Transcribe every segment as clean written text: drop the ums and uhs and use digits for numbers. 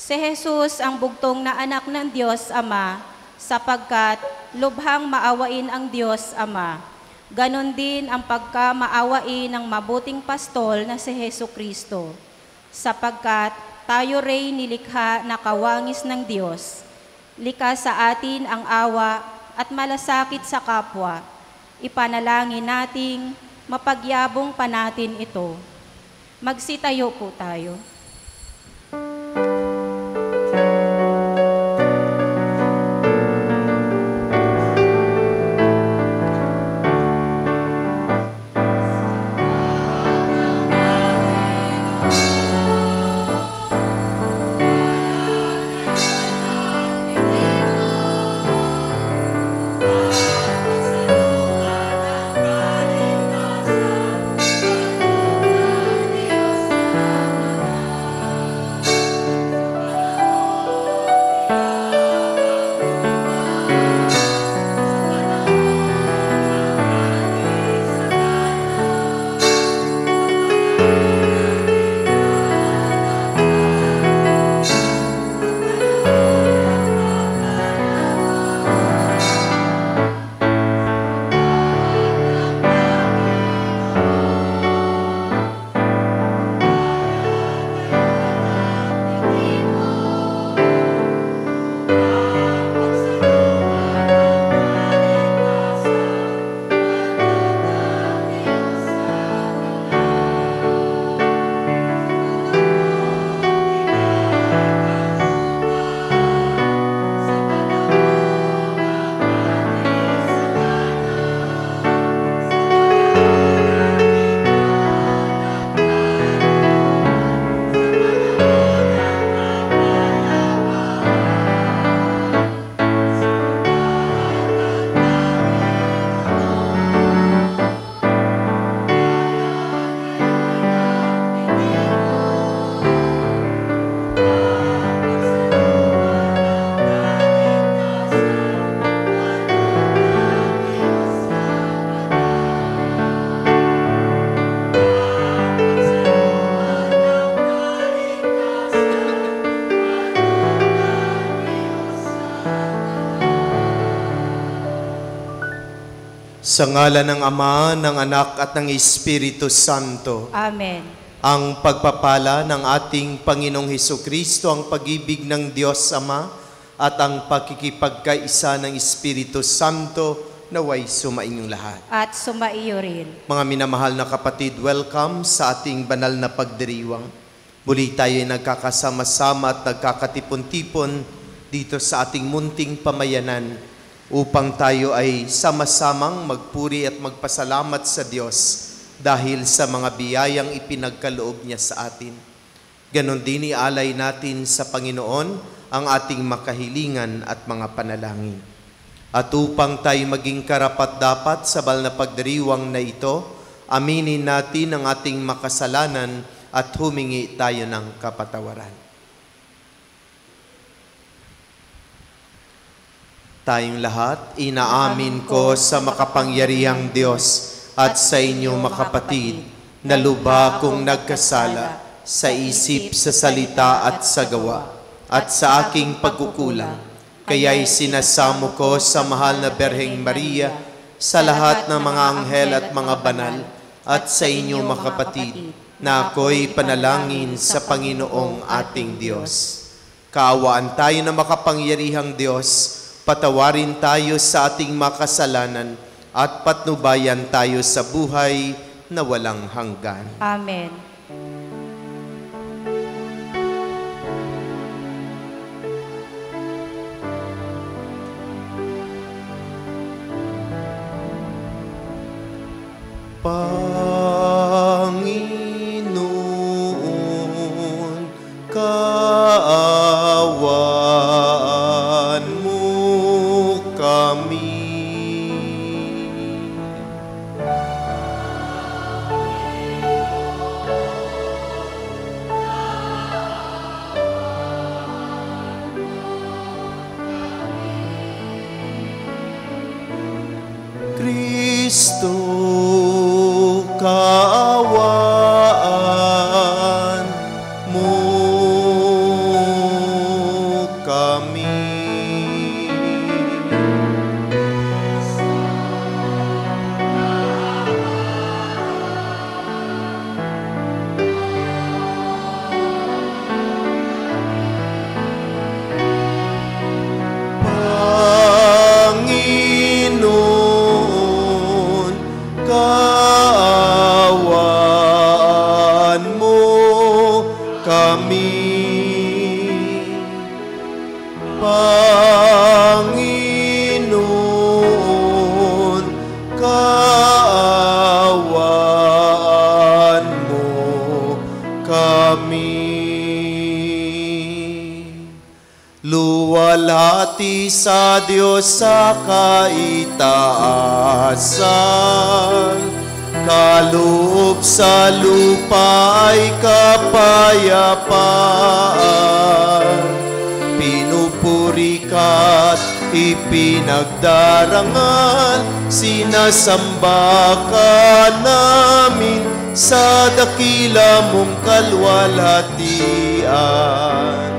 Si Jesus ang bugtong na anak ng Diyos Ama, sapagkat lubhang maawain ang Diyos Ama. Ganon din ang pagkamaawain ng mabuting pastol na si Jesucristo, sapagkat tayo rin nilikha na kawangis ng Diyos. Likha sa atin ang awa at malasakit sa kapwa. Ipanalangin nating mapagyabong pa natin ito. Magsitayo po tayo. Sa ngalan ng Ama, ng Anak at ng Espiritu Santo. Amen. Ang pagpapala ng ating Panginoong Hesukristo, ang pag-ibig ng Diyos Ama at ang pakikipagkaisa ng Espiritu Santo naway sumainyong lahat. At sumaiyo rin. Mga minamahal na kapatid, welcome sa ating banal na pagdiriwang. Muli tayo ay nagkakasama-sama at nagkakatipon-tipon dito sa ating munting pamayanan upang tayo ay sama-samang magpuri at magpasalamat sa Diyos dahil sa mga biyayang ipinagkaloob niya sa atin. Ganon din ialay natin sa Panginoon ang ating makahilingan at mga panalangin. At upang tayo maging karapat-dapat sa banal na pagdiriwang na ito, aminin natin ang ating makasalanan at humingi tayo ng kapatawaran. Tayong lahat, inaamin ko sa makapangyarihang Diyos at sa inyo makapatid, na lubha kong nagkasala sa isip, sa salita at sa gawa, at sa aking pagkukulang. Kaya'y sinasamo ko sa mahal na Berheng Maria, sa lahat ng mga anghel at mga banal, at sa inyo makapatid, na ako'y panalangin sa Panginoong ating Diyos. Kaawaan tayo na makapangyarihang Diyos, patawarin tayo sa ating makasalanan at patnubayan tayo sa buhay na walang hanggan. Amen. Panginoon, kaawaan mo kami. kami. Panginoon, kaawaan mo kami. Luwalhati sa Diyos sa kaitaasan, kaloob sa lupa ay kapayapaan. Pinupuri ka't ipinagdarangal, sinasamba ka namin sa dakila mong kalwalhatian.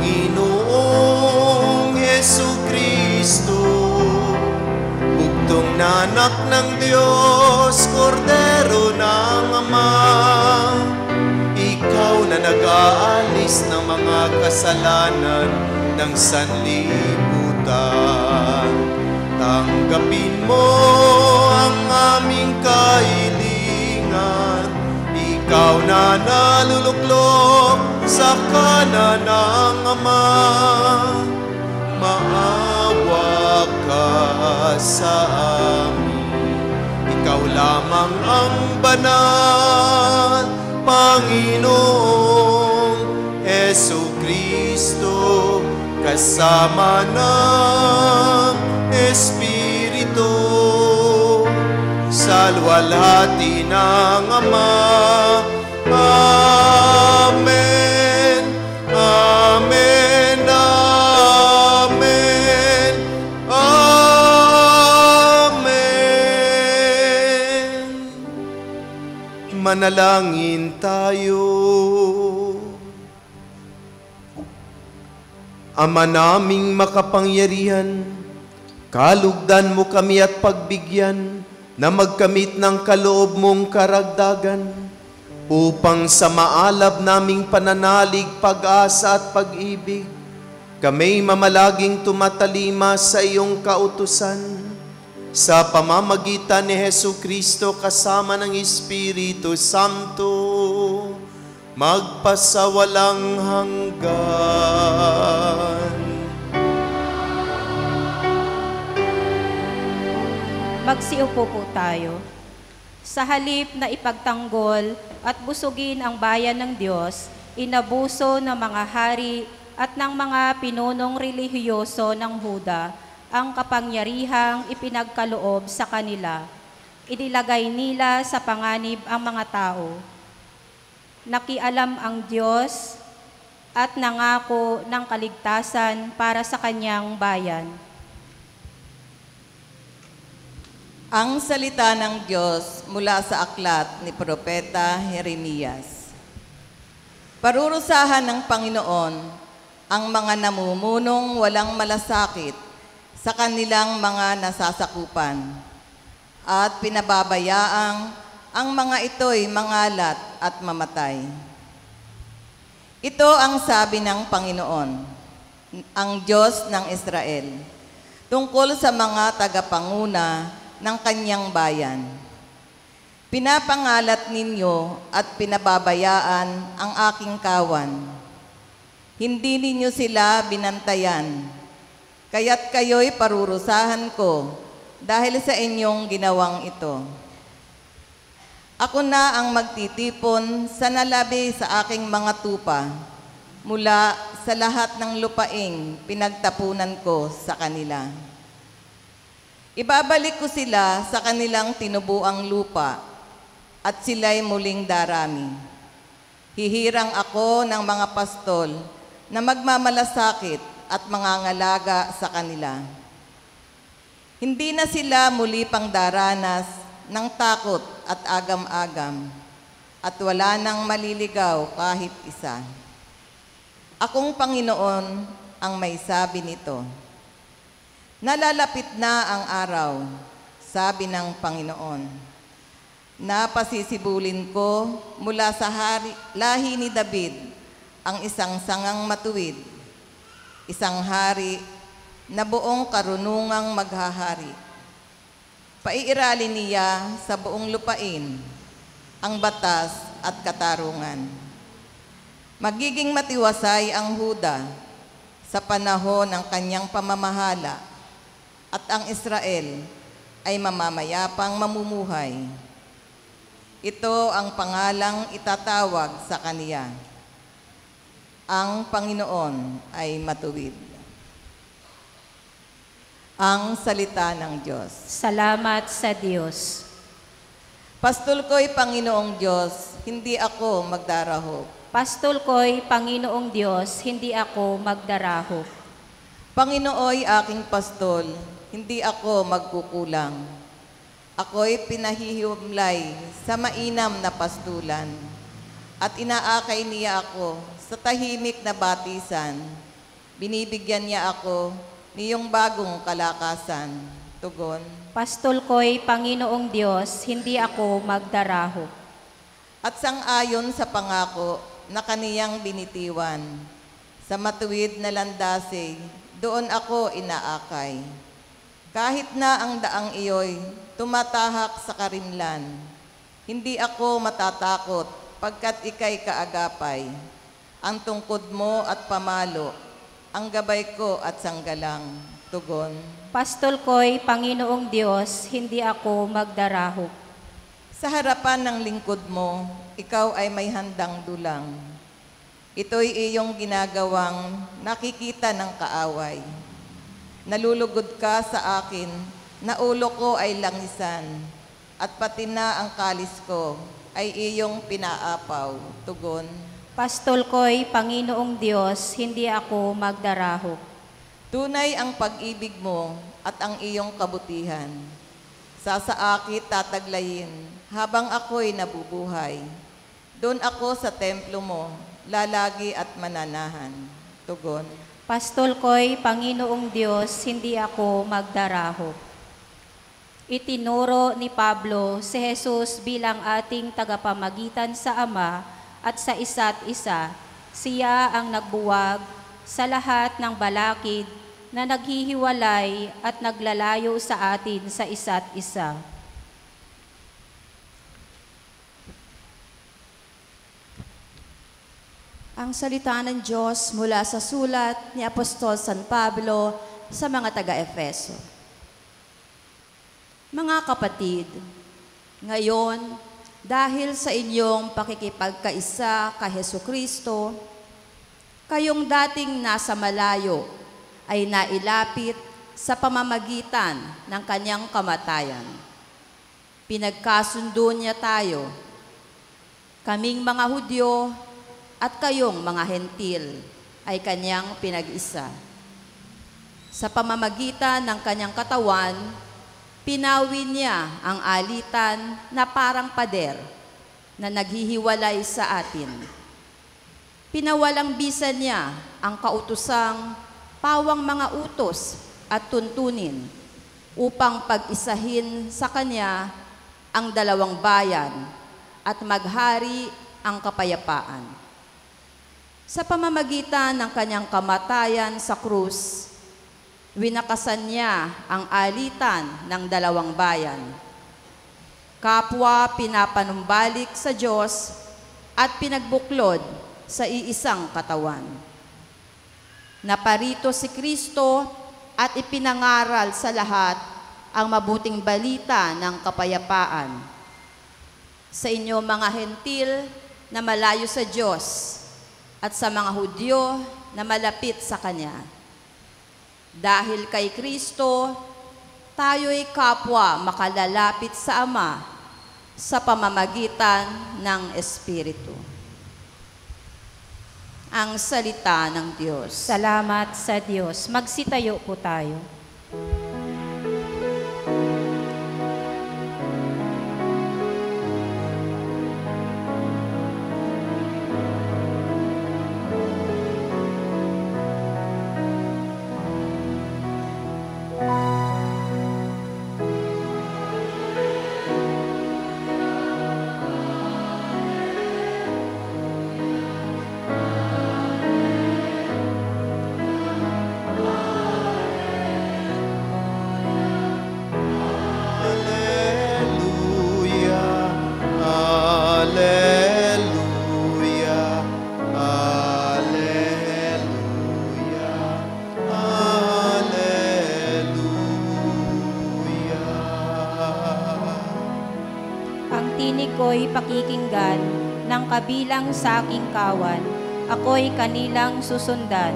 Panginoong Jesucristo, bugtong na anak ng Diyos, kordero ng Ama, ikaw na nag-aalis ng mga kasalanan ng sanlibutan. Tanggapin mo ang aming kahilingan, ikaw na naluluklok sa kanan ng Ama. Maawa ka sa amin, ikaw lamang ang banal, Panginoong Jesucristo, kasama ng Espiritu, sa luwalhati ng Ama. Amen. Amen. Amen. Amen. Manalangin tayo. Ama naming makapangyarihan, kalugdan mo kami at pagbigyan na magkamit ng kaloob mong karagdagan, upang sa maalab naming pananalig, pag-asa at pag-ibig, kami mamalaging tumatalima sa iyong kautusan, sa pamamagitan ni Jesucristo kasama ng Espiritu Santo, magpasawalang hanggan. Magsiupo po tayo. Sa halip na ipagtanggol at busugin ang bayan ng Diyos, inabuso ng mga hari at ng mga pinunong relihiyoso ng Huda ang kapangyarihang ipinagkaloob sa kanila. Inilagay nila sa panganib ang mga tao. Nakialam ang Diyos at nangako ng kaligtasan para sa kanyang bayan. Ang salita ng Diyos mula sa aklat ni Propeta Jeremias. Parurusahan ng Panginoon ang mga namumunong walang malasakit sa kanilang mga nasasakupan, at pinababayaang ang mga ito'y mangalat at mamatay. Ito ang sabi ng Panginoon, ang Diyos ng Israel, tungkol sa mga tagapanguna ng kanyang bayan. Pinapangalat ninyo at pinababayaan ang aking kawan. Hindi ninyo sila binantayan, kaya't kayo'y parurusahan ko dahil sa inyong ginawang ito. Ako na ang magtitipon sa nalabi sa aking mga tupa mula sa lahat ng lupaing pinagtapunan ko sa kanila. Ibabalik ko sila sa kanilang tinubuang lupa at sila'y muling darami. Hihirang ako ng mga pastol na magmamalasakit at mangangalaga sa kanila. Hindi na sila muli pang daranas ng takot at agam-agam, at wala nang maliligaw kahit isa. Akong Panginoon ang may sabi nito. Nalalapit na ang araw, sabi ng Panginoon. Napasisibulin ko mula sa lahi ni David ang isang sangang matuwid, isang hari na buong karunungang maghahari. Paiiralin niya sa buong lupain ang batas at katarungan. Magiging matiwasay ang Huda sa panahon ng kanyang pamamahala at ang Israel ay mamamayapang mamumuhay. Ito ang pangalang itatawag sa kaniya. Ang Panginoon ay matuwid. Ang salita ng Diyos. Salamat sa Diyos. Pastol ko'y Panginoong Diyos, hindi ako magdarahop. Pastol ko'y Panginoong Diyos, hindi ako magdarahop. Panginooy aking pastol, hindi ako magkukulang. Ako'y pinahihiwalay sa mainam na pastulan, at inaakay niya ako sa tahimik na batisan. Binibigyan niya ako niyong bagong kalakasan. Tugon. Pastol ko'y Panginoong Diyos, hindi ako magdarahop. At sang-ayon sa pangako na kaniyang binitiwan, sa matuwid na landase, doon ako inaakay. Kahit na ang daang iyo'y tumatahak sa karimlan, hindi ako matatakot pagkat ika'y kaagapay. Ang tungkod mo at pamalo, ang gabay ko at sanggalang. Tugon. Pastol ko'y Panginoong Diyos, hindi ako magdarahop. Sa harapan ng lingkod mo, ikaw ay may handang dulang. Ito'y iyong ginagawang nakikita ng kaaway. Nalulugod ka sa akin, na ulo ko ay langisan, at pati na ang kalis ko ay iyong pinaapaw. Tugon. Pastol ko'y Panginoong Diyos, hindi ako magdarahop. Tunay ang pag-ibig mo at ang iyong kabutihan. Sasaakit tataglayin habang ako'y nabubuhay. Doon ako sa templo mo, lalagi at mananahan. Tugon. Pastol ko'y Panginoong Diyos, hindi ako magdarahop. Itinuro ni Pablo si Jesus bilang ating tagapamagitan sa Ama at sa isa't isa. Siya ang nagbuwag sa lahat ng balakid na naghihiwalay at naglalayo sa atin sa isa't isa. Ang salita ng Diyos mula sa sulat ni Apostol San Pablo sa mga taga-Efeso. Mga kapatid, ngayon, dahil sa inyong pakikipagkaisa kay Hesukristo, kayong dating nasa malayo ay nailapit sa pamamagitan ng kanyang kamatayan. Pinagkasundo niya tayo, kaming mga Hudyo at kayong mga Hentil ay kanyang pinag-isa. Sa pamamagitan ng kanyang katawan, pinawi niya ang alitan na parang pader na naghihiwalay sa atin. Pinawalang bisa niya ang kautusang pawang mga utos at tuntunin upang pag-isahin sa kanya ang dalawang bayan at maghari ang kapayapaan. Sa pamamagitan ng kanyang kamatayan sa krus, winakasan niya ang alitan ng dalawang bayan. Kapwa pinapanumbalik sa Diyos at pinagbuklod sa iisang katawan. Naparito si Kristo at ipinangaral sa lahat ang mabuting balita ng kapayapaan. Sa inyo mga Hentil na malayo sa Diyos at sa mga Hudyo na malapit sa Kanya. Dahil kay Kristo, tayo'y kapwa makalalapit sa Ama sa pamamagitan ng Espiritu. Ang salita ng Diyos. Salamat sa Diyos. Magsitayo po tayo. ko'y pakikinggan ng kabilang sa aking kawan. Ako'y kanilang susundan.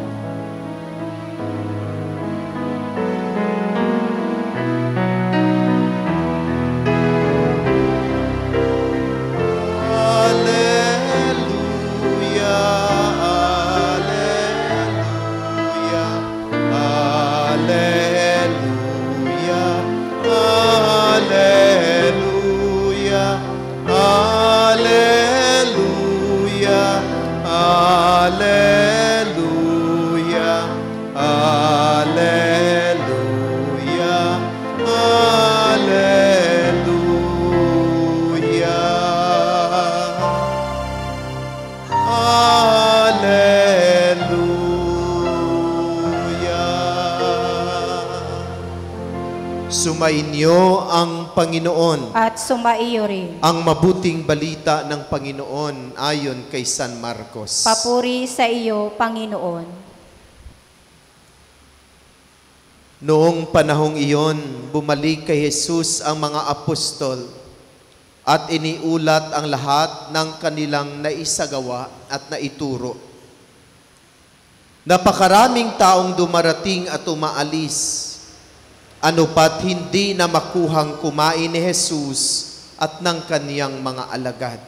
Sumainyo ang Panginoon. At sumaiyo rin. Ang mabuting balita ng Panginoon ayon kay San Marcos. Papuri sa iyo, Panginoon. Noong panahong iyon, bumalik kay Jesus ang mga apostol at iniulat ang lahat ng kanilang naisagawa at naituro. Napakaraming taong dumarating at umaalis. Ano pat hindi na makuhang kumain ni Jesus at ng kaniyang mga alagad.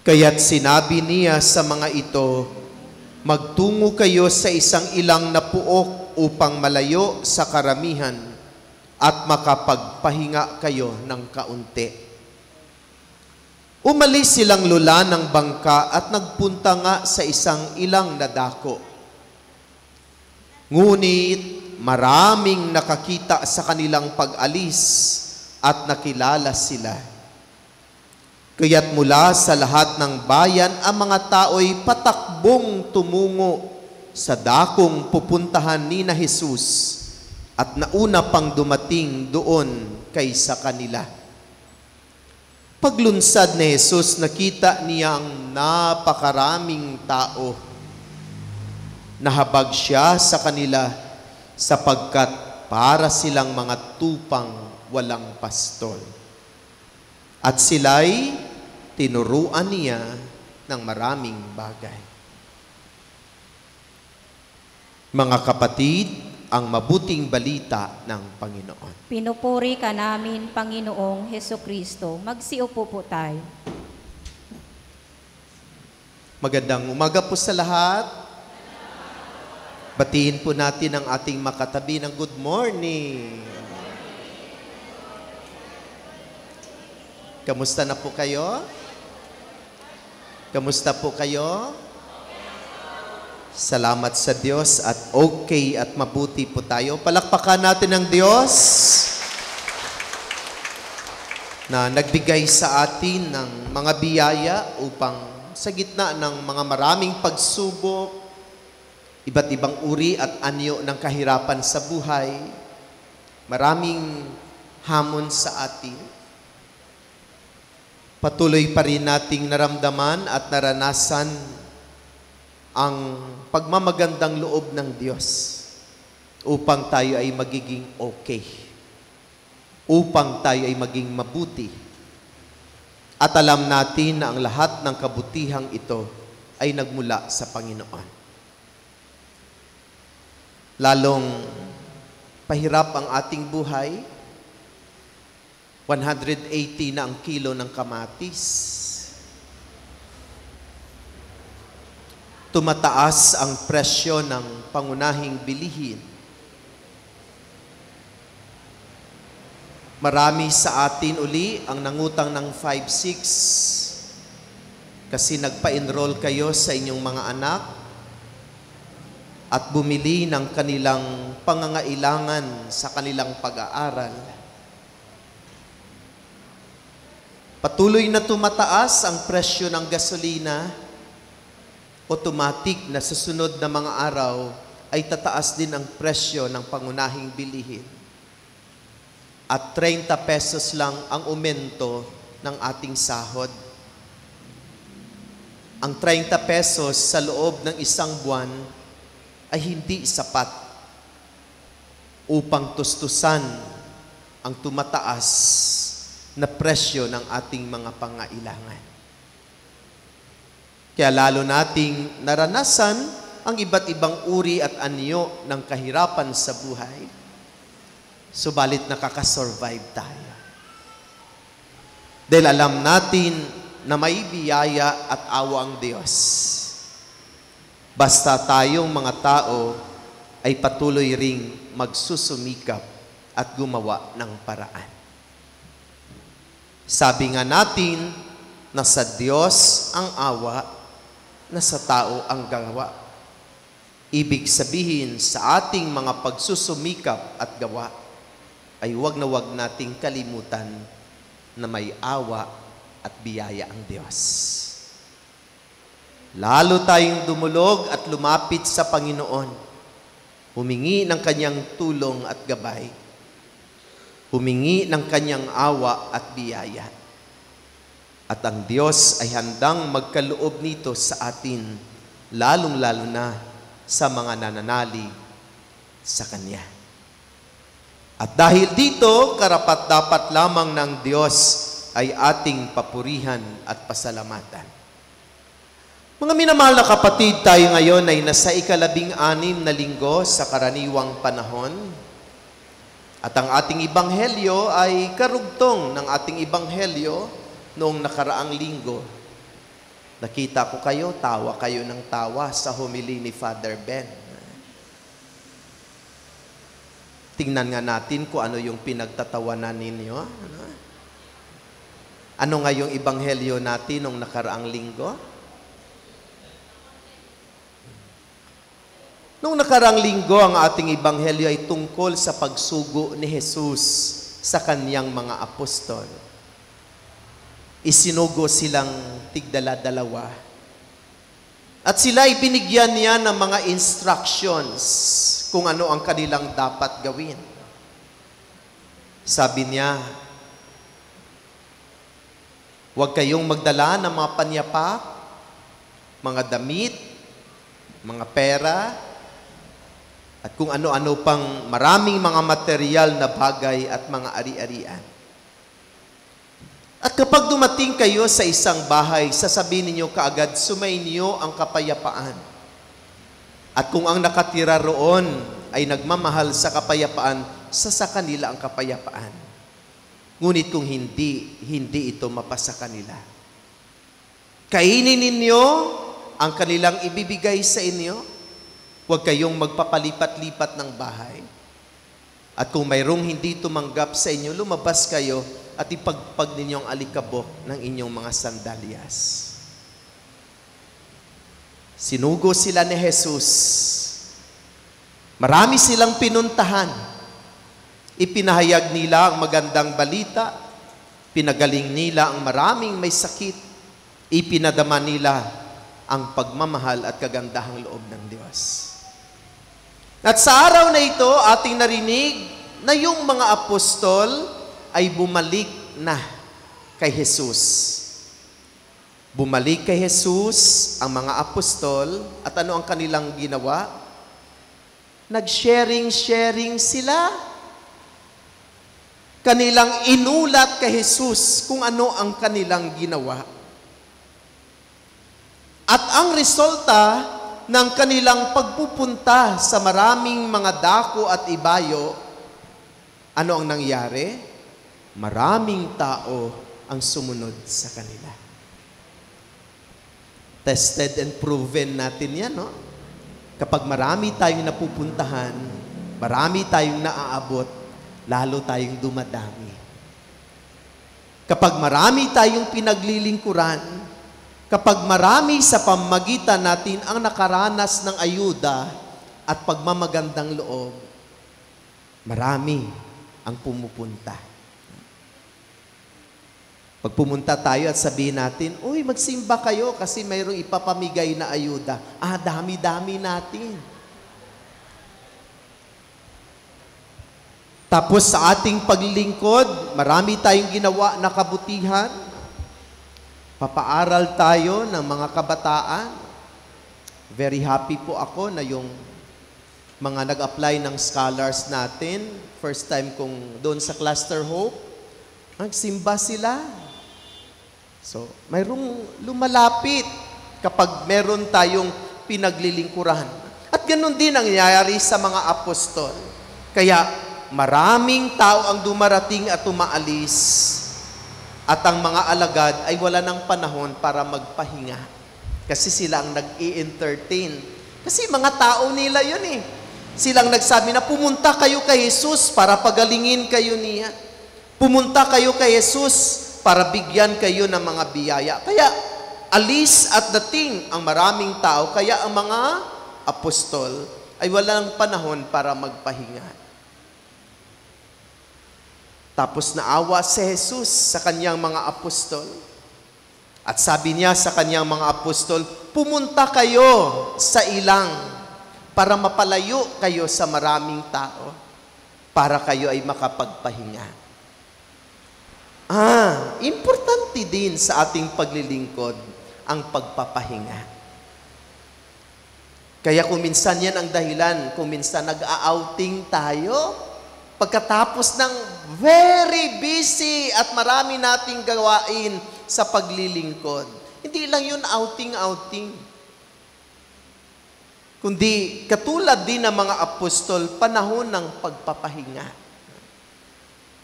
Kaya't sinabi niya sa mga ito, magtungo kayo sa isang ilang na puok upang malayo sa karamihan at makapagpahinga kayo ng kaunti. Umalis silang lula ng bangka at nagpunta nga sa isang ilang na dako. Ngunit maraming nakakita sa kanilang pag-alis at nakilala sila. Kaya't mula sa lahat ng bayan, ang mga tao'y patakbong tumungo sa dakong pupuntahan ni na Jesus at nauna pang dumating doon kaysa kanila. Paglunsad ni Jesus, nakita niya ang napakaraming tao. Nahabag siya sa kanila sapagkat para silang mga tupang walang pastol. At sila'y tinuruan niya ng maraming bagay. Mga kapatid, ang mabuting balita ng Panginoon. Pinupuri ka namin, Panginoong Hesukristo. Magsiupo po tayo. Magandang umaga po sa lahat. Batiin po natin ang ating makatabi ng good morning. Kamusta na po kayo? Kamusta po kayo? Salamat sa Diyos at okay at mabuti po tayo. Palakpakan natin ang Diyos na nagbigay sa atin ng mga biyaya upang sa gitna ng mga maraming pagsubok, iba't ibang uri at anyo ng kahirapan sa buhay, maraming hamon sa atin. Patuloy pa rin nating naramdaman at naranasan ang pagmamagandang loob ng Diyos upang tayo ay magiging okay, upang tayo ay maging mabuti. At alam natin na ang lahat ng kabutihang ito ay nagmula sa Panginoon. Lalong pahirap ang ating buhay, 180 na ang kilo ng kamatis. Tumataas ang presyo ng pangunahing bilihin. Marami sa atin uli ang nangutang ng 5-6 kasi nagpa-enroll kayo sa inyong mga anak at bumili ng kanilang pangangailangan sa kanilang pag-aaral. Patuloy na tumataas ang presyo ng gasolina. Automatic na sa sunod na mga araw ay tataas din ang presyo ng pangunahing bilihin. At 30 pesos lang ang aumento ng ating sahod. Ang 30 pesos sa loob ng isang buwan ay hindi sapat upang tustusan ang tumataas na presyo ng ating mga pangailangan. Kaya lalo nating naranasan ang iba't ibang uri at anyo ng kahirapan sa buhay, subalit nakakasurvive tayo. Dahil alam natin na may biyaya at awa ang Diyos. Basta tayong mga tao ay patuloy ring magsusumikap at gumawa ng paraan. Sabi nga natin na sa Diyos ang awa, na sa tao ang gawa. Ibig sabihin sa ating mga pagsusumikap at gawa ay huwag na huwag nating kalimutan na may awa at biyaya ang Diyos. Lalo tayong dumulog at lumapit sa Panginoon, humingi ng Kanyang tulong at gabay, humingi ng Kanyang awa at biyaya. At ang Diyos ay handang magkaloob nito sa atin, lalong-lalo na sa mga nananalig sa Kanya. At dahil dito, karapat-dapat lamang ng Diyos ay ating papurihan at pasalamatan. Mga minamahal na kapatid, tayo ngayon ay nasa 16 na linggo sa karaniwang panahon. At ang ating ibanghelyo ay karugtong ng ating ibanghelyo noong nakaraang linggo. Nakita ko kayo ng tawa sa homily ni Father Ben. Tingnan nga natin kung ano yung pinagtatawanan ninyo. Ano nga yung ibanghelyo natin noong nakaraang linggo? Noong nakaraang linggo, ang ating ibanghelyo ay tungkol sa pagsugo ni Jesus sa Kanyang mga apostol. Isinugo silang tigdala-dalawa. At sila ay binigyan niya ng mga instructions kung ano ang kanilang dapat gawin. Sabi niya, huwag kayong magdala ng mga panyapak, mga damit, mga pera, at kung ano-ano pang maraming mga material na bagay at mga ari-arian. At kapag dumating kayo sa isang bahay, sasabihin ninyo kaagad, sumainyo ang kapayapaan. At kung ang nakatira roon ay nagmamahal sa kapayapaan, sa kanila ang kapayapaan. Ngunit kung hindi ito mapasa kanila. Kainin ninyo ang kanilang ibibigay sa inyo. Huwag kayong magpapalipat-lipat ng bahay. At kung mayroong hindi tumanggap sa inyo, lumabas kayo at ipagpag ninyong alikabok ng inyong mga sandalyas. Sinugo sila ni Jesus. Marami silang pinuntahan. Ipinahayag nila ang magandang balita. Pinagaling nila ang maraming may sakit. Ipinadama nila ang pagmamahal at kagandahang loob ng Diyos. At sa araw na ito, ating narinig na yung mga apostol ay bumalik na kay Jesus. Bumalik kay Jesus ang mga apostol at ano ang kanilang ginawa? Nag-sharing sila. Kanilang inulat kay Jesus kung ano ang kanilang ginawa. At ang resulta ng kanilang pagpupunta sa maraming mga dako at ibayo, ano ang nangyari? Maraming tao ang sumunod sa kanila. Tested and proven natin yan, no? Kapag marami tayong napupuntahan, marami tayong naaabot, lalo tayong dumadami. Kapag marami tayong pinaglilingkuran, kapag marami sa pamamagitan natin ang nakaranas ng ayuda at pagmamagandang loob, marami ang pumupunta. Pag pumunta tayo at sabihin natin, uy, magsimba kayo kasi mayroong ipapamigay na ayuda. Dami-dami natin. Tapos sa ating paglilingkod, marami tayong ginawa na kabutihan. Papaaral tayo ng mga kabataan. Very happy po ako na yung mga nag-apply ng scholars natin. First time kong doon sa Cluster Hope. Nagsimba sila. So, mayroong lumalapit kapag meron tayong pinaglilingkuran. At ganun din ang nangyayari sa mga apostol. Kaya maraming tao ang dumarating at umaalis. At ang mga alagad ay wala ng panahon para magpahinga. Kasi sila ang nag-i-entertain. Kasi mga tao nila yun eh. Silang nagsabi na pumunta kayo kay Jesus para pagalingin kayo niya. Pumunta kayo kay Jesus para bigyan kayo ng mga biyaya. Kaya alis at dating ang maraming tao. Kaya ang mga apostol ay walang panahon para magpahinga. Tapos naawa si Jesus sa kanyang mga apostol. At sabi niya sa kanyang mga apostol, pumunta kayo sa ilang para mapalayo kayo sa maraming tao para kayo ay makapagpahinga. Importante din sa ating paglilingkod ang pagpapahinga. Kaya kung minsan yan ang dahilan, kung minsan nag-outing tayo, pagkatapos ng very busy at marami nating gawain sa paglilingkod. Hindi lang yun outing-outing. Kundi katulad din ng mga apostol, panahon ng pagpapahinga.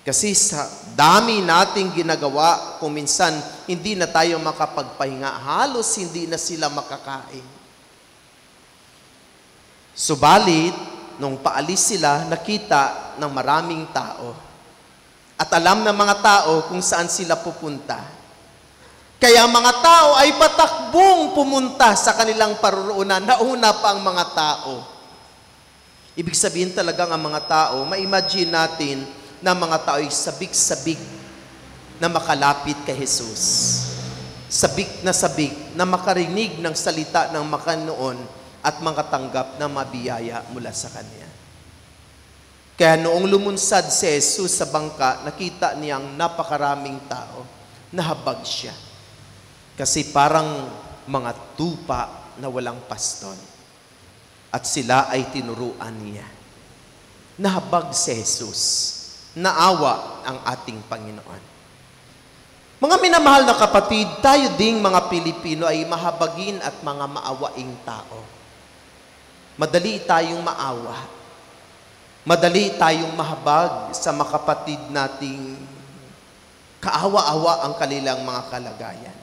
Kasi sa dami nating ginagawa, kung minsan hindi na tayo makapagpahinga, halos hindi na sila makakain. Subalit, nung paalis sila, nakita ng maraming tao. At alam ng mga tao kung saan sila pupunta. Kaya ang mga tao ay patakbong pumunta sa kanilang paroroonan. Nauna pa ang mga tao. Ibig sabihin talagang ang mga tao, ma-imagine natin na mga tao ay sabik-sabik na makalapit kay Jesus. Sabik na makarinig ng salita ng Makanoon at makatanggap na mabiyaya mula sa Kanya. Kaya noong lumunsad si Jesus sa bangka, nakita niyang napakaraming tao, nahabag siya. Kasi parang mga tupa na walang paston. At sila ay tinuruan niya. Nahabag si Jesus. Naawa ang ating Panginoon. Mga minamahal na kapatid, tayo ding mga Pilipino ay mahabagin at mga maawaing tao. Madali tayong maawa. Madali tayong mahabag sa mga kapatid nating kaawa-awa ang kanilang mga kalagayan.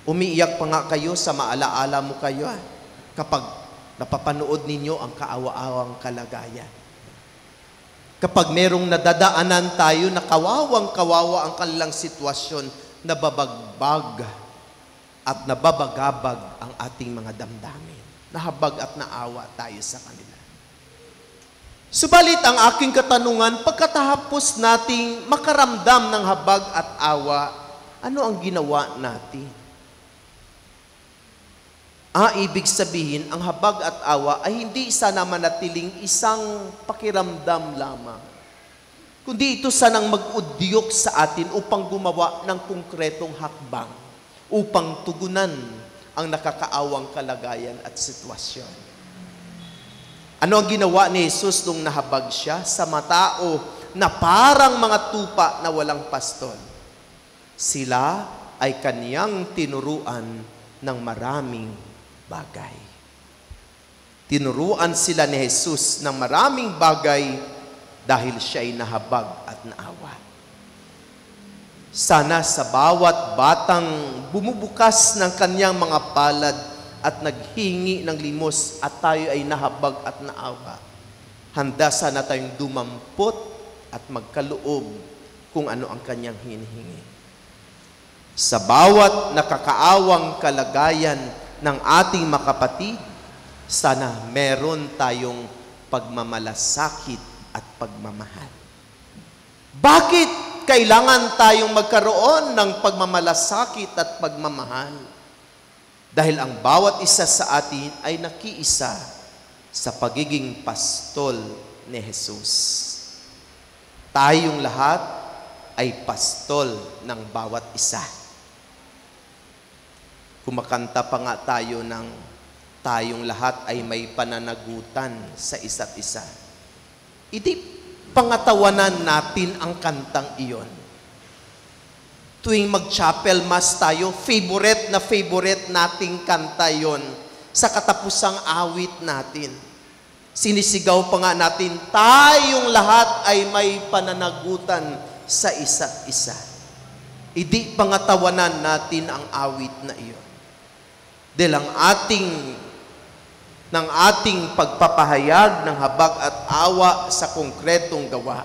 Umiiyak pa nga kayo sa maalaala mo kayo kapag napapanood ninyo ang kaawa-awang kalagayan. Kapag merong nadadaanan tayo na kawawang-kawawa ang kanilang sitwasyon, nababagbag at nababagabag ang ating mga damdamin. Nahabag at naawa tayo sa kanila. Subalit ang aking katanungan, pagkatapos nating makaramdam ng habag at awa, ano ang ginawa natin? Ibig sabihin, ang habag at awa ay hindi sana manatiling isang pakiramdam lamang. Kundi ito sanang mag-udyok sa atin upang gumawa ng konkretong hakbang, upang tugunan ang nakakaawang kalagayan at sitwasyon. Ano ang ginawa ni Jesus nung nahabag siya sa mga tao na parang mga tupa na walang paston? Sila ay kaniyang tinuruan ng maraming bagay. Tinuruan sila ni Jesus ng maraming bagay dahil siya ay nahabag at naawa. Sana sa bawat batang bumubukas ng kanyang mga palad at naghingi ng limos at tayo ay nahabag at naawa, handa sana tayong dumampot at magkaloob kung ano ang kanyang hinihingi. Sa bawat nakakaawang kalagayan ng ating mga kapatid, sana meron tayong pagmamalasakit at pagmamahal. Bakit kailangan tayong magkaroon ng pagmamalasakit at pagmamahal? Dahil ang bawat isa sa atin ay nakiisa sa pagiging pastol ni Jesus. Tayong lahat ay pastol ng bawat isa. Kumakanta pa nga tayo ng tayong lahat ay may pananagutan sa isa't isa. Pangatawanan natin ang kantang iyon. Tuwing mag-chapel mass tayo, favorite nating kanta yon sa katapusang awit natin. Sinisigaw pa nga natin, tayong lahat ay may pananagutan sa isa't isa. Idi pangatawanan natin ang awit na iyon. Dahil ang ating pagpapahayag ng habag at awa sa konkretong gawa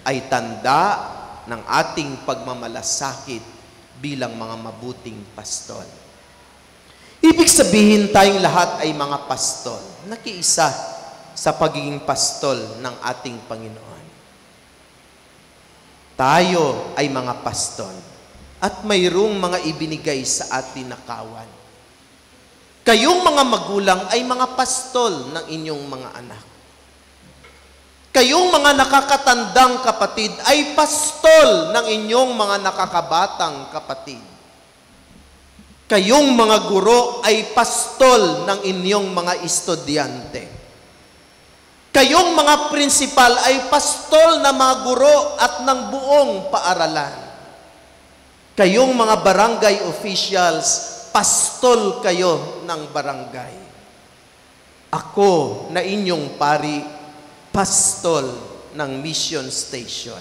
ay tanda ng ating pagmamalasakit bilang mga mabuting pastol. Ibig sabihin tayong lahat ay mga pastol, nakiisa sa pagiging pastol ng ating Panginoon. Tayo ay mga pastol at mayroong mga ibinigay sa atin na kawan. Kayong mga magulang ay mga pastol ng inyong mga anak. Kayong mga nakakatandang kapatid ay pastol ng inyong mga nakakabatang kapatid. Kayong mga guro ay pastol ng inyong mga estudyante. Kayong mga prinsipal ay pastol na mga guro at ng buong paaralan. Kayong mga barangay officials, pastol kayo ng barangay. Ako na inyong pari, pastol ng mission station.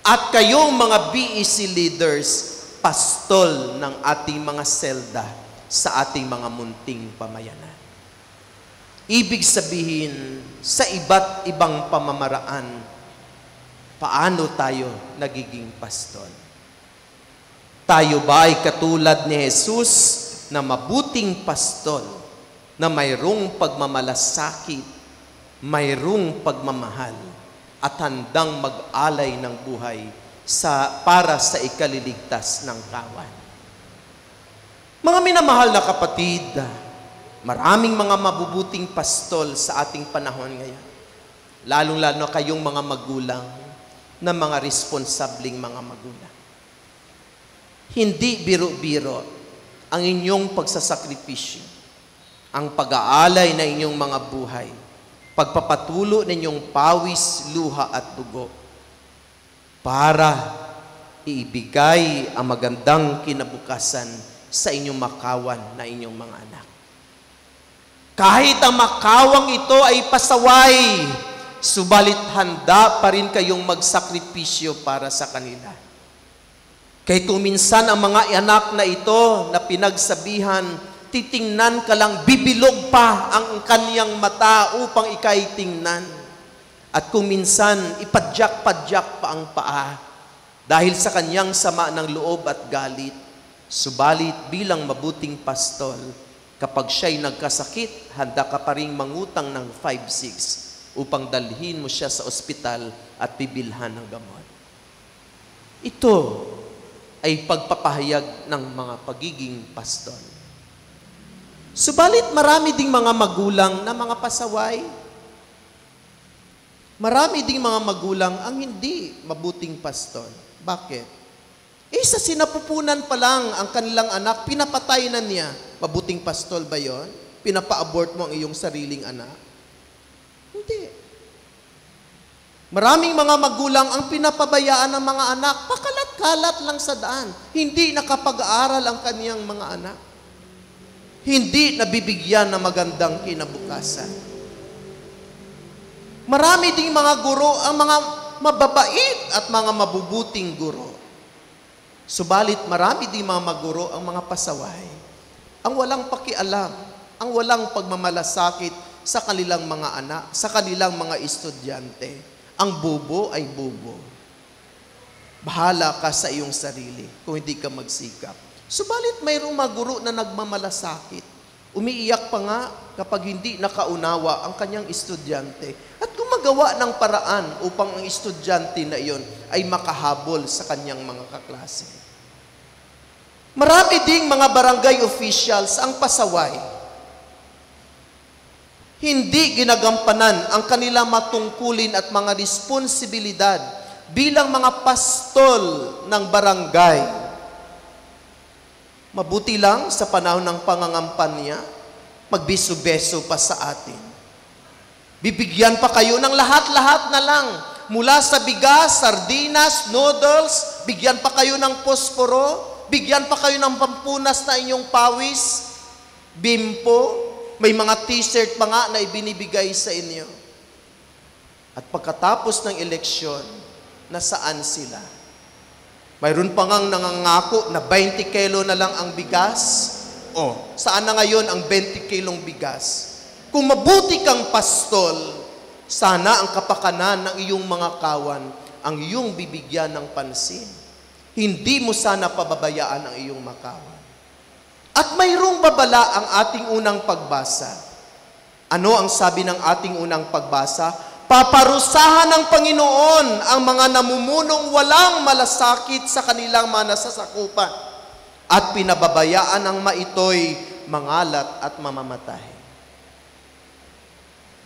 At kayong mga BEC leaders, pastol ng ating mga selda sa ating mga munting pamayanan. Ibig sabihin, sa iba't ibang pamamaraan, paano tayo nagiging pastol? Tayo ba ay katulad ni Jesus na mabuting pastol na mayroong pagmamalasakit, mayroong pagmamahal at handang mag-alay ng buhay para sa ikaliligtas ng kawan? Mga minamahal na kapatid, maraming mga mabubuting pastol sa ating panahon ngayon. Lalong-lalo kayong mga magulang na mga responsabling mga magulang. Hindi biro-biro ang inyong pagsasakripisyo, ang pag-aalay na inyong mga buhay, pagpapatulo ninyong pawis, luha at dugo para iibigay ang magandang kinabukasan sa inyong makawan na inyong mga anak. Kahit ang makawang ito ay pasaway, subalit handa pa rin kayong magsakripisyo para sa kanila. Kahit minsan ang mga anak na ito na pinagsabihan, titingnan ka lang, bibilog pa ang kaniyang mata upang ikay tingnan. At kung minsan, ipadyak-padyak pa ang paa dahil sa kanyang sama ng loob at galit. Subalit bilang mabuting pastol, kapag siya'y nagkasakit, handa ka pa rin mangutang ng 5-6 upang dalhin mo siya sa ospital at bibilhan ng gamot. Ito ay pagpapahayag ng mga pagiging pastol. Subalit marami ding mga magulang na mga pasaway. Marami ding mga magulang ang hindi mabuting pastol. Bakit? Sa sinapupunan pa lang ang kanilang anak, pinapatay na niya. Mabuting pastol ba yon? Pinapa-abort mo ang iyong sariling anak? Hindi. Maraming mga magulang ang pinapabayaan ng mga anak, pakalat-kalat lang sa daan. Hindi nakapag-aaral ang kaniyang mga anak. Hindi nabibigyan ng magandang kinabukasan. Marami ding mga guro ang mga mababait at mga mabubuting guro. Subalit marami ding mga maguro ang mga pasaway, ang walang pakialam, ang walang pagmamalasakit sa kanilang mga anak, sa kanilang mga estudyante. Ang bobo ay bobo. Bahala ka sa iyong sarili kung hindi ka magsikap. Subalit mayroong mga guro na nagmamalasakit. Umiiyak pa nga kapag hindi nakaunawa ang kanyang estudyante at gumagawa ng paraan upang ang estudyante na iyon ay makahabol sa kanyang mga kaklase. Marami ding mga barangay officials ang pasaway. Hindi ginagampanan ang kanilang matungkulin at mga responsibilidad bilang mga pastol ng barangay. Mabuti lang sa panahon ng pangangampanya, magbiso-beso pa sa atin. Bibigyan pa kayo ng lahat-lahat na lang, mula sa bigas, sardinas, noodles, bigyan pa kayo ng posporo, bigyan pa kayo ng pampunas na inyong pawis, bimpo, may mga t-shirt pa nga na ibinibigay sa inyo. At pagkatapos ng eleksyon, nasaan sila? Mayroon pa ngang nangangako na 20 kilo na lang ang bigas. Saan na ngayon ang 20 kilong bigas? Kung mabuti kang pastol, sana ang kapakanan ng iyong mga kawan ang iyong bibigyan ng pansin. Hindi mo sana pababayaan ang iyong makawan. At mayroong babala ang ating unang pagbasa. Ano ang sabi ng ating unang pagbasa? Paparusahan ng Panginoon ang mga namumunong walang malasakit sa kanilang mga nasasakupan at pinababayaan ang maito'y mangalat at mamamatay.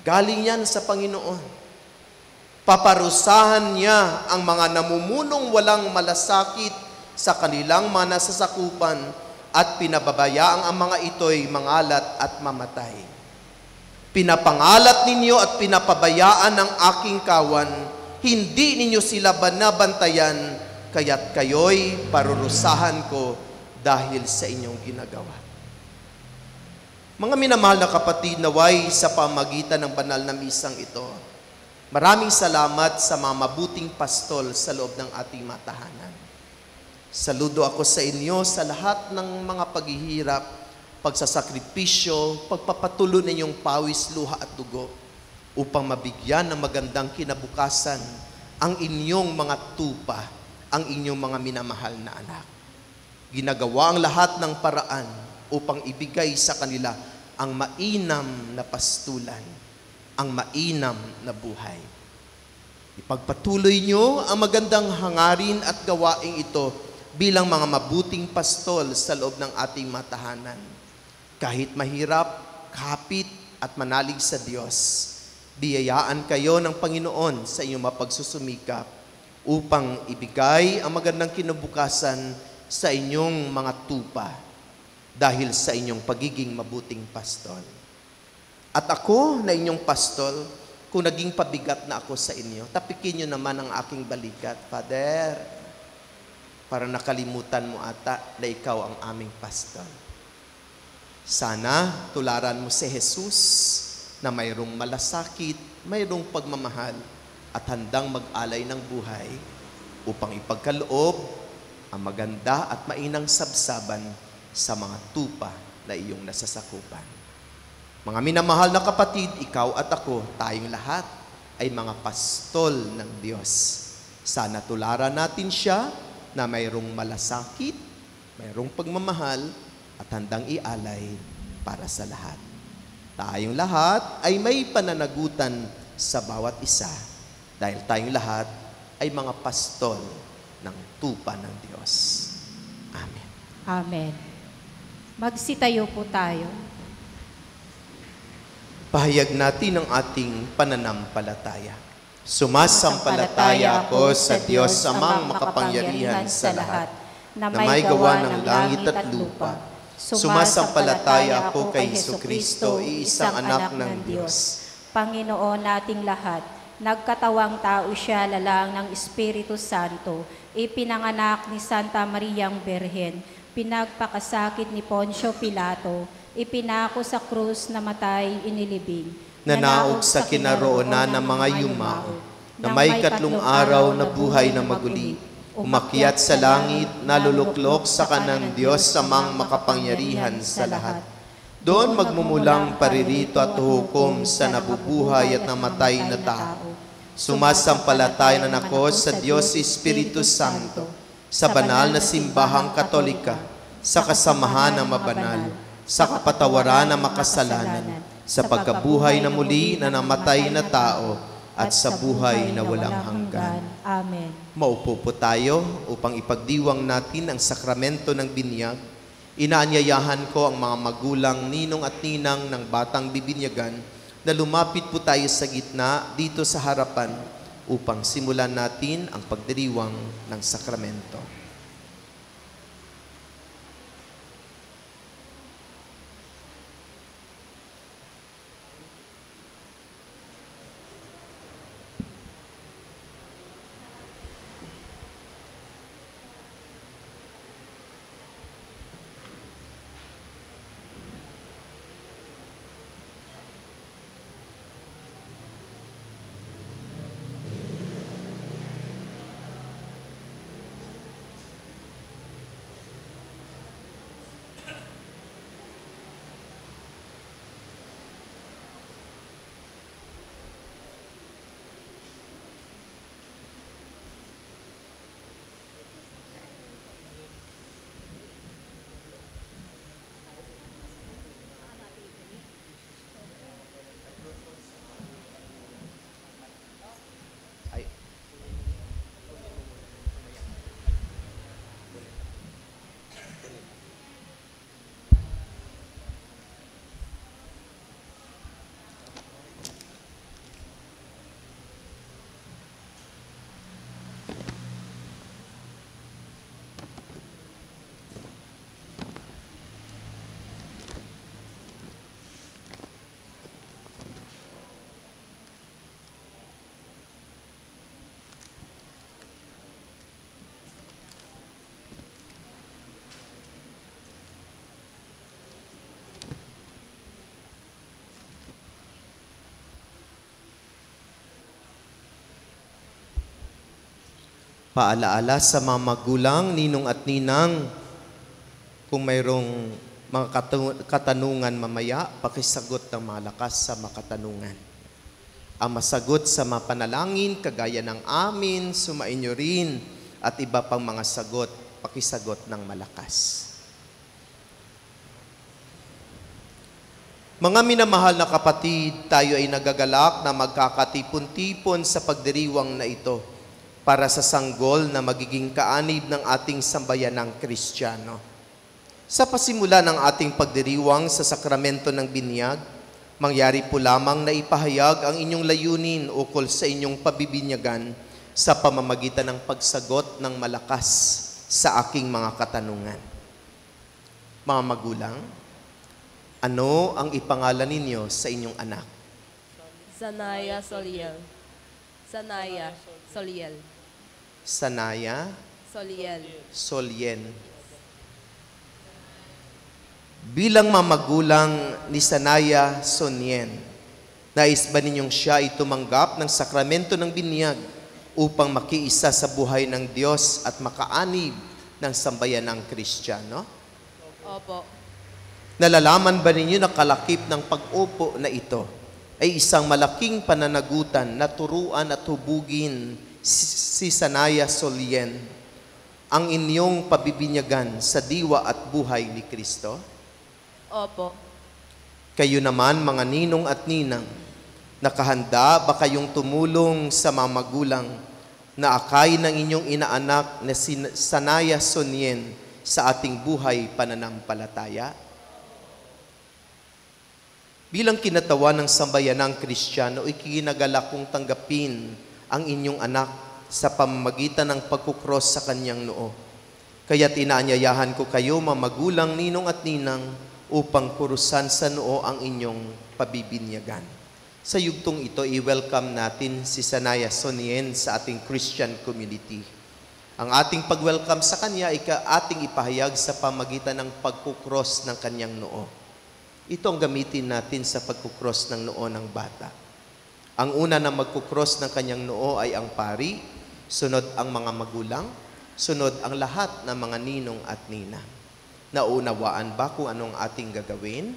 Galing yan sa Panginoon. Paparusahan niya ang mga namumunong walang malasakit sa kanilang mga nasasakupan at pinababayaan ang mga ito'y mangalat at mamatay. Pinapangalat ninyo at pinapabayaan ng aking kawan, hindi ninyo sila banabantayan, kaya't kayo'y parurusahan ko dahil sa inyong ginagawa. Mga minamahal na kapatid, naway sa pamagitan ng banal na misang ito, maraming salamat sa mga mabuting pastol sa loob ng ating matahanan. Saludo ako sa inyo sa lahat ng mga paghihirap, pagsasakripisyo, pagpapatuloy ninyong pawis, luha at dugo upang mabigyan ng magandang kinabukasan ang inyong mga tupa, ang inyong mga minamahal na anak. Ginagawa ang lahat ng paraan upang ibigay sa kanila ang mainam na pastulan, ang mainam na buhay. Ipagpatuloy nyo ang magandang hangarin at gawaing ito bilang mga mabuting pastol sa loob ng ating matahanan. Kahit mahirap, kapit at manalig sa Diyos, biyayaan kayo ng Panginoon sa inyong mapagsusumikap upang ibigay ang magandang kinabukasan sa inyong mga tupa dahil sa inyong pagiging mabuting pastol. At ako na inyong pastol, kung naging pabigat na ako sa inyo, tapikin nyo naman ang aking balikat. Father, para nakalimutan mo ata na ikaw ang aming pastol. Sana tularan mo si Jesus na mayroong malasakit, mayroong pagmamahal at handang mag-alay ng buhay upang ipagkaloob ang maganda at mainang sabsaban sa mga tupa na iyong nasasakupan. Mga minamahal na kapatid, ikaw at ako, tayong lahat ay mga pastol ng Diyos. Sana tularan natin siya na mayroong malasakit, mayroong pagmamahal at handang ialay para sa lahat. Tayong lahat ay may pananagutan sa bawat isa dahil tayong lahat ay mga pastol ng tupa ng Diyos. Amen. Amen. Magsitayo po tayo. Pahayag natin ang ating pananampalataya. Sumasampalataya ako sa Diyos amang makapangyarihan sa lahat, na may gawa ng langit at lupa. Sumasampalataya ako kay Jesucristo, iisang anak ng Diyos. Panginoon nating lahat, nagkatawang tao siya lalang ng Espiritu Santo, ipinanganak ni Santa Mariang Berhen, pinagpakasakit ni Poncio Pilato, ipinako sa krus, namatay, inilibing, Nanaog sa kinaroonan ng mga yumao, na may 3 araw na buhay na maguli, umakyat sa langit, naluluklok sa kanang Diyos amang makapangyarihan sa lahat. Doon magmumulang paririto at hukom sa nabubuhay at namatay na tao. Sumasampalataya na ako sa Diyos Espiritu Santo, sa banal na simbahang Katolika, sa kasamahan ng mabanal, sa kapatawaran ng makasalanan, sa pagkabuhay na muli na namatay na tao, at sa buhay na walang hanggan. Amen. Maupo po tayo upang ipagdiwang natin ang sakramento ng binyag. Inaanyayahan ko ang mga magulang, ninong at ninang ng batang bibinyagan na lumapit po tayo sa gitna dito sa harapan upang simulan natin ang pagdiriwang ng sakramento. Paalaala sa mga magulang, ninong at ninang, kung mayroong mga katanungan mamaya, pakisagot ng malakas sa makatanungan. Ang masagot sa mga panalangin, kagaya ng amin, sumainyo rin, at iba pang mga sagot, pakisagot ng malakas. Mga minamahal na kapatid, tayo ay nagagalak na magkakatipon-tipon sa pagdiriwang na ito para sa sanggol na magiging kaanib ng ating sambayanang Kristiyano. Sa pasimula ng ating pagdiriwang sa sakramento ng binyag, mangyari po lamang na ipahayag ang inyong layunin ukol sa inyong pabibinyagan sa pamamagitan ng pagsagot ng malakas sa aking mga katanungan. Mga magulang, ano ang ipangalan ninyo sa inyong anak? Sanaya Soliel. Sanaya Soliel. Sanaya Soliel. Solien. Bilang mamagulang ni Sanaya Sonien, nais ba ninyong siya ay tumanggap ng sakramento ng binyag upang makiisa sa buhay ng Diyos at makaanib ng sambayanang Kristiyano? Opo. Nalalaman ba ninyo na kalakip ng pag-upo na ito ay isang malaking pananagutan na turuan at hubugin si Sanaya Solien ang inyong pabibinyagan sa diwa at buhay ni Kristo? Opo. Kayo naman, mga ninong at ninang, nakahanda ba kayong tumulong sa mga magulang na akay ng inyong inaanak na si Sanaya Sonien sa ating buhay pananampalataya? Bilang kinatawan ng sambayanang Kristiyano, ikinagalak kong tanggapin ang inyong anak sa pamamagitan ng pagkukros sa kanyang noo. Kaya't inaanyayahan ko kayo, mga magulang, ninong at ninang, upang kurusan sa noo ang inyong pabibinyagan. Sa yugtong ito, i-welcome natin si Sanaya Sonien sa ating Christian community. Ang ating pag-welcome sa kanya ay ating ipahayag sa pamagitan ng pagkukros ng kanyang noo. Ito ang gamitin natin sa pagkukros ng noo ng bata. Ang una na magkukros ng kanyang noo ay ang pari, sunod ang mga magulang, sunod ang lahat ng mga ninong at nina. Naunawaan ba kung anong ating gagawin?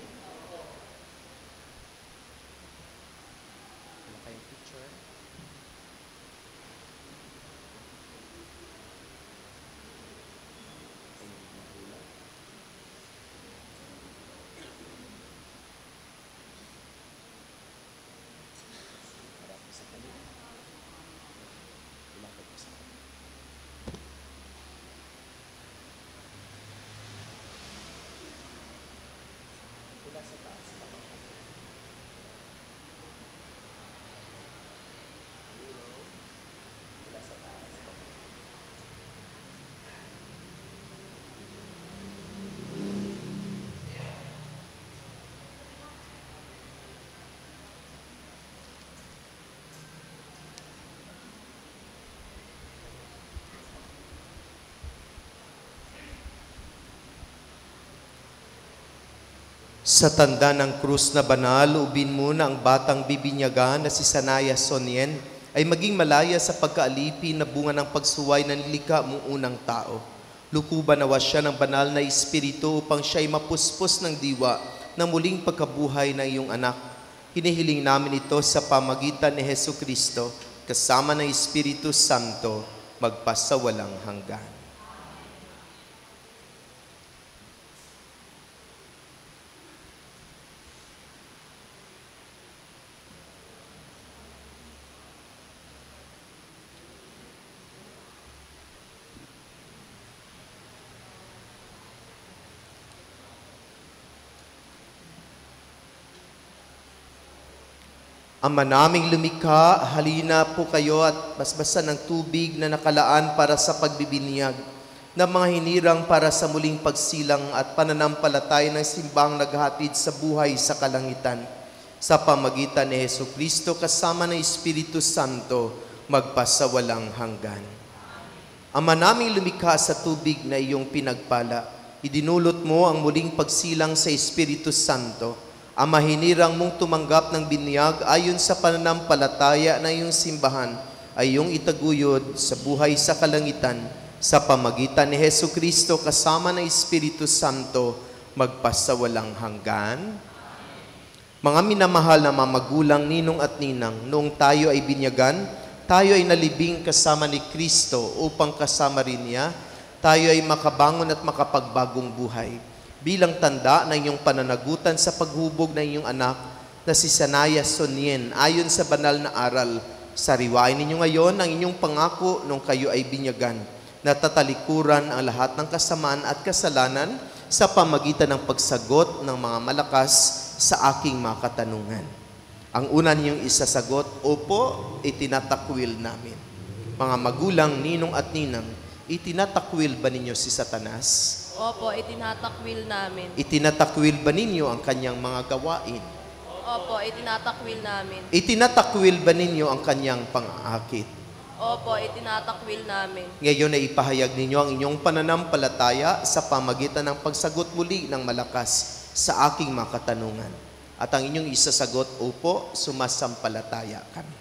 Sa tanda ng krus na banal, ubin muna ang batang bibinyagan na si Sanaya Sonien ay maging malaya sa pagkaalipin na bunga ng pagsuway ng nilikha mong unang tao. Lukuban nawa siya ng banal na espiritu upang siya ay mapuspos ng diwa ng muling pagkabuhay ng iyong anak. Hinihiling namin ito sa pamagitan ni Jesucristo kasama ng Espiritu Santo magpasawalang hanggan. Ama naming lumikha, halina po kayo at basbasan ng tubig na nakalaan para sa pagbibinyag ng mga hinirang para sa muling pagsilang at pananampalataya ng simbang naghatid sa buhay sa kalangitan. Sa pamagitan ni Jesucristo kasama ng Espiritu Santo, magpasawalang hanggan. Ama naming lumikha sa tubig na iyong pinagpala, idinulot mo ang muling pagsilang sa Espiritu Santo. Ama, hinirang mong tumanggap ng binyag ayon sa pananampalataya ng iyong simbahan ay iyong itaguyod sa buhay sa kalangitan sa pamagitan ni Hesu Kristo kasama ng Espiritu Santo magpasawalang hanggan. Mga minamahal na mga magulang, ninong at ninang, noong tayo ay binyagan, tayo ay nalibing kasama ni Kristo upang kasama rin niya, tayo ay makabangon at makapagbagong buhay. Bilang tanda ng inyong pananagutan sa paghubog ng inyong anak na si Sanaya Sonien, ayon sa banal na aral, sariwain ninyo ngayon ang inyong pangako nung kayo ay binyagan, na tatalikuran ang lahat ng kasamaan at kasalanan sa pamagitan ng pagsagot ng mga malakas sa aking mga katanungan. Ang una ninyong isasagot, opo, itinatakwil namin. Mga magulang, ninong at ninang, itinatakwil ba ninyo si Satanas? Opo, itinatakwil namin. Itinatakwil ba ninyo ang kanyang mga gawain? Opo, itinatakwil namin. Itinatakwil ba ninyo ang kanyang pang-aakit? Opo, itinatakwil namin. Ngayon ay ipahayag ninyo ang inyong pananampalataya sa pamagitan ng pagsagot muli ng malakas sa aking mga katanungan. At ang inyong isasagot, opo, sumasampalataya kami.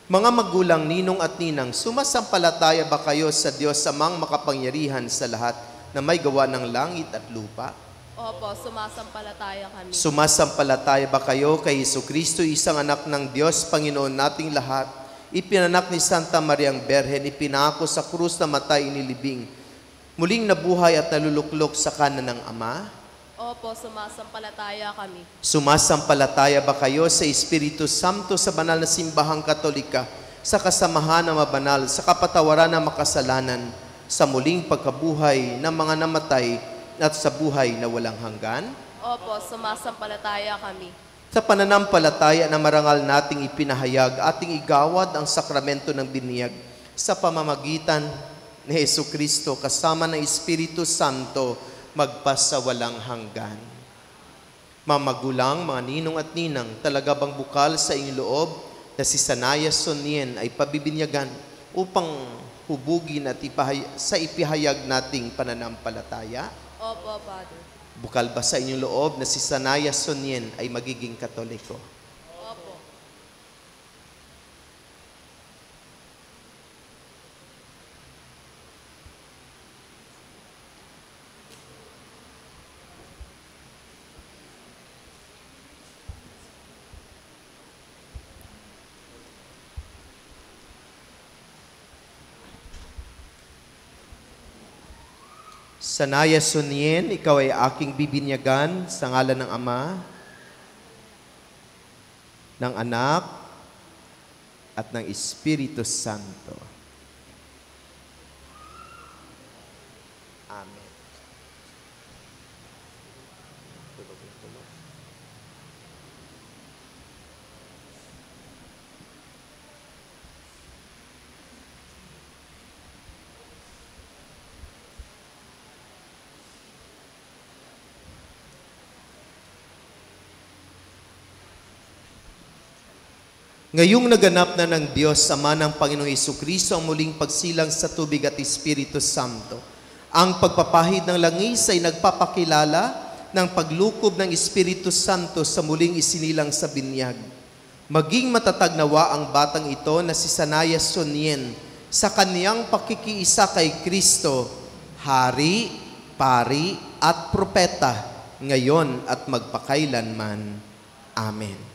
Mga magulang, ninong at ninang, sumasampalataya ba kayo sa Diyos Amang makapangyarihan sa lahat na may gawa ng langit at lupa? Opo, sumasampalataya kami. Sumasampalataya ba kayo kay Jesucristo, isang anak ng Diyos, Panginoon nating lahat, ipinanak ni Santa Mariang Berhen, ipinako sa krus na matay inilibing, muling nabuhay at naluluklok sa kanan ng Ama? Opo, sumasampalataya kami. Sumasampalataya ba kayo sa Espiritu Santo sa banal na simbahang Katolika, sa kasamahan ng mabanal, sa kapatawaran ng makasalanan, sa muling pagkabuhay ng mga namatay at sa buhay na walang hanggan? Opo, sumasampalataya kami. Sa pananampalataya na marangal nating ipinahayag, ating igawad ang sakramento ng binyag sa pamamagitan ni Jesucristo kasama ng Espiritu Santo magpasawalang hanggan. Mga magulang, mga ninong at ninang, talaga bang bukal sa inyong loob na si Sanaya Sonien ay pabibinyagan upang hubugin at sa ipihayag nating pananampalataya? Opo, Father. Bukal ba sa inyong loob na si Sanaya Sonien ay magiging Katoliko? Opo. Sanaya Sonien, ikaw ay aking bibinyagan sa ngalan ng Ama, ng Anak, at ng Espiritu Santo. Amen. Ngayong naganap na ng Diyos, Ama ng Panginoong Jesucristo, ang muling pagsilang sa tubig at Espiritu Santo. Ang pagpapahid ng langis ay nagpapakilala ng paglukob ng Espiritu Santo sa muling isinilang sa binyag. Maging matatag nawa ang batang ito na si Sanaya Sonien sa kaniyang pakikiisa kay Kristo, Hari, Pari at Propeta, ngayon at magpakailanman. Amen.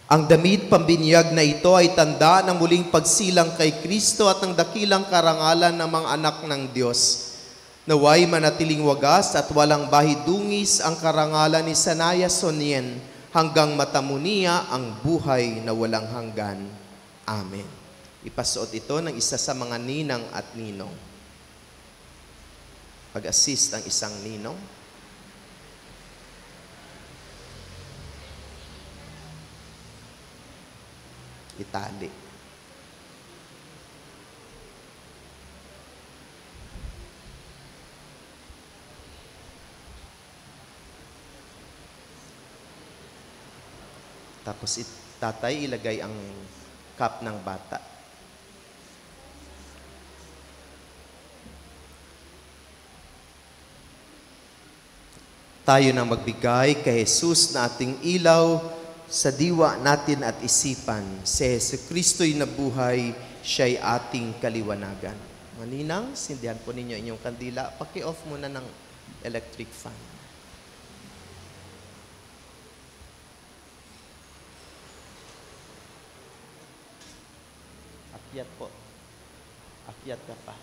Ang damit pambinyag na ito ay tanda ng muling pagsilang kay Kristo at ng dakilang karangalan ng mga anak ng Diyos. Naway manatiling wagas at walang bahidungis ang karangalan ni Sanaya Sonien hanggang matamo niya ang buhay na walang hanggan. Amen. Ipasuot ito ng isa sa mga ninang at ninong. Pag-assist ang isang ninong. Itali. Tapos tatay, ilagay ang cup ng bata. Tayo nang magbigay kay Jesus na ating ilaw sa diwa natin at isipan. Si Jesucristo'y nabuhay, siya'y ating kaliwanagan. Maninang, sindihan po ninyo inyong kandila. Paki-off muna ng electric fan. Akyat po. Akyat ka pa.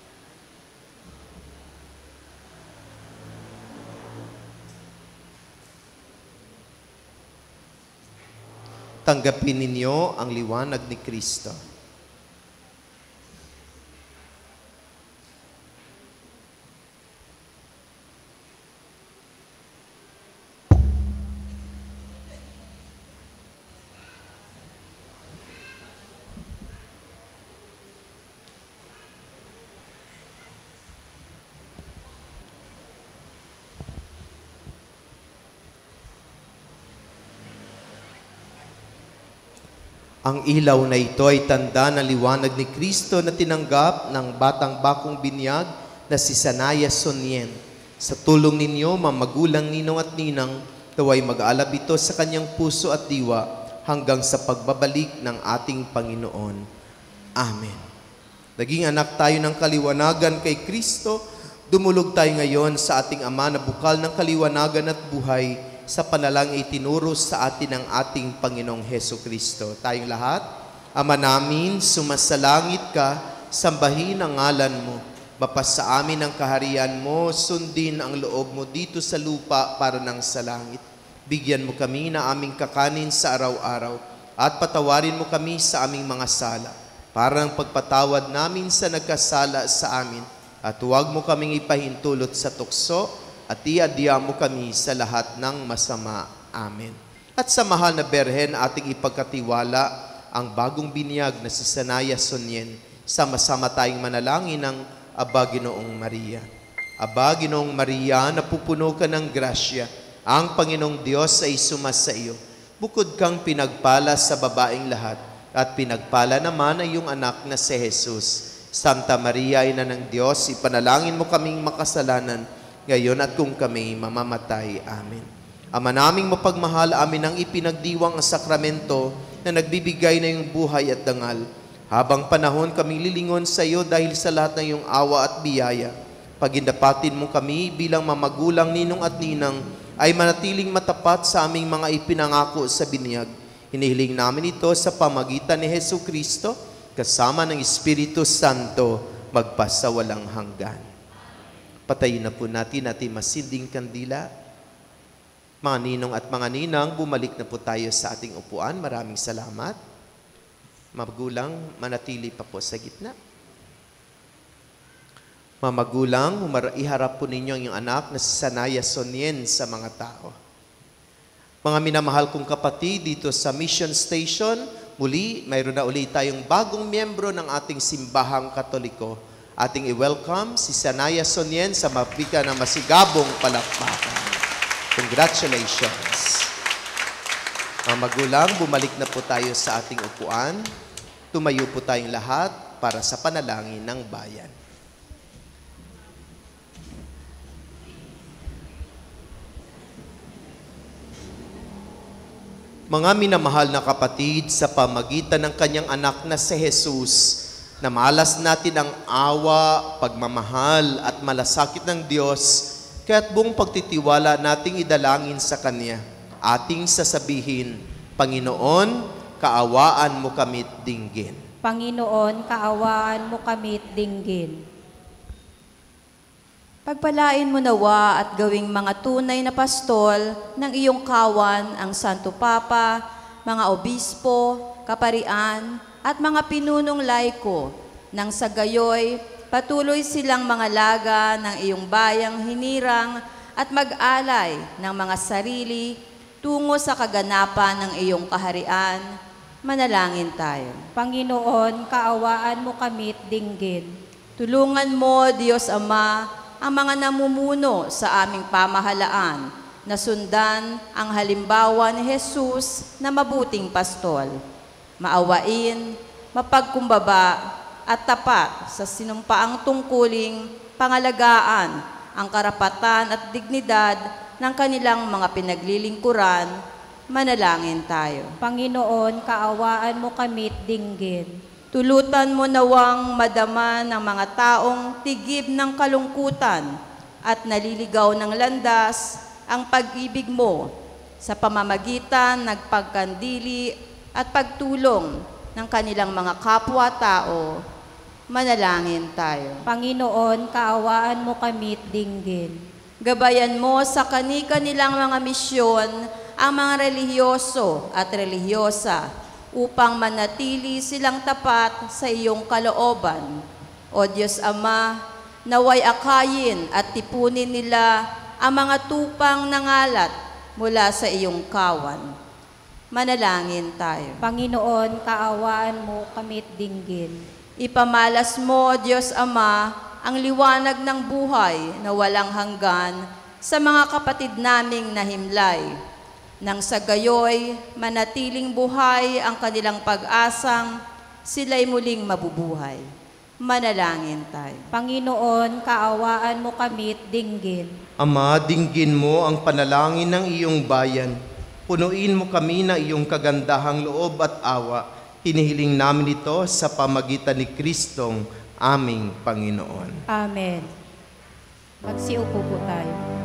Tanggapin ninyo ang liwanag ni Kristo. Ang ilaw na ito ay tanda ng liwanag ni Kristo na tinanggap ng batang bakong binyag na si Sanaya Sonien. Sa tulong ninyo, mga magulang, ninong at ninang, naway mag-alab ito sa kanyang puso at diwa hanggang sa pagbabalik ng ating Panginoon. Amen. Naging anak tayo ng kaliwanagan kay Kristo, dumulog tayo ngayon sa ating Ama na bukal ng kaliwanagan at buhay, sa panalangin itinuro sa atin ng ating Panginoong Heso Kristo. Tayong lahat, Ama namin, sumasalangit ka, sambahin ang ngalan mo. Mapasa amin ang kaharian mo, sundin ang loob mo dito sa lupa para nang sa langit. Bigyan mo kami na aming kakanin sa araw-araw at patawarin mo kami sa aming mga sala para ang pagpatawad namin sa nagkasala sa amin. At huwag mo kaming ipahintulot sa tukso at iadya mo kami sa lahat ng masama. Amen. At sa mahal na Berhen, ating ipagkatiwala ang bagong binyag na si Sanaya Sonien. Sama-sama tayong manalangin ng Aba Ginoong Maria. Aba Ginoong Maria, napupuno ka ng grasya. Ang Panginoong Diyos ay sumasa iyo. Bukod kang pinagpala sa babaeng lahat, at pinagpala naman ay iyong anak na si Jesus. Santa Maria, Ina ng Diyos, ipanalangin mo kaming makasalanan, ngayon at kung kami mamamatay. Amen. Ama naming mapagmahal, amin ang ipinagdiwang ang sakramento na nagbibigay na iyong buhay at dangal. Habang panahon kami lilingon sa iyo dahil sa lahat ng iyong awa at biyaya. Pagindapatin mo kami bilang mamagulang, ninong at ninang, ay manatiling matapat sa aming mga ipinangako sa binyag. Hinihiling namin ito sa pamagitan ni Hesu Kristo, kasama ng Espiritu Santo, magpasawalang hanggan. Patayin na po natin ating masinding kandila. Mga ninong at mga ninang, bumalik na po tayo sa ating upuan. Maraming salamat. Magulang, manatili pa po sa gitna. Mga magulang, iharap po ninyo ang iyong anak na si Sanaya Sonien sa mga tao. Mga minamahal kong kapatid dito sa Mission Station, muli, mayroon na ulit tayong bagong miyembro ng ating simbahang Katoliko. Ating i-welcome si Sanaya Sonien sa mapika ng masigabong palakpakan. Congratulations! Mga magulang, bumalik na po tayo sa ating upuan. Tumayo po tayong lahat para sa panalangin ng bayan. Mga minamahal na kapatid, sa pamagitan ng kanyang anak na si Jesus, namalas natin ang awa, pagmamahal at malasakit ng Diyos, kaya't buong pagtitiwala nating idalangin sa Kanya. Ating sasabihin, Panginoon, kaawaan mo kami't dinggin. Panginoon, kaawaan mo kami't dinggin. Pagpalain mo nawa at gawing mga tunay na pastol ng iyong kawan ang Santo Papa, mga obispo, kaparian, at mga pinunong laiko, nang sa gayoy, patuloy silang mga laga ng iyong bayang hinirang at mag-alay ng mga sarili tungo sa kaganapan ng iyong kaharian. Manalangin tayo. Panginoon, kaawaan mo kami't dinggin. Tulungan mo, Diyos Ama, ang mga namumuno sa aming pamahalaan Nasundan ang halimbawa ni Jesus na mabuting pastol, maawain, mapagkumbaba, at tapat sa sinumpaang tungkuling pangalagaan ang karapatan at dignidad ng kanilang mga pinaglilingkuran. Manalangin tayo. Panginoon, kaawaan mo kami't dinggin. Tulutan mo nawang madama ng mga taong tigib ng kalungkutan at naliligaw ng landas ang pag-ibig mo sa pamamagitan ng pagkandili at pagtulong ng kanilang mga kapwa-tao. Manalangin tayo. Panginoon, kaawaan mo kami't dinggin. Gabayan mo sa kani-kanilang mga misyon ang mga relihiyoso at relihiyosa upang manatili silang tapat sa iyong kalooban. O Diyos Ama, naway akayin at tipunin nila ang mga tupang nangalat mula sa iyong kawan. Manalangin tayo. Panginoon, kaawaan mo kami't dinggin. Ipamalas mo, Diyos Ama, ang liwanag ng buhay na walang hanggan sa mga kapatid naming nahimlay. Nang sa gayoy, manatiling buhay ang kanilang pag-asang sila'y muling mabubuhay. Manalangin tayo. Panginoon, kaawaan mo kami't dinggin. Ama, dinggin mo ang panalangin ng iyong bayan. Punuin mo kami ng iyong kagandahang loob at awa. Hinihiling namin ito sa pamagitan ni Kristong aming Panginoon. Amen. Magsiupo po tayo.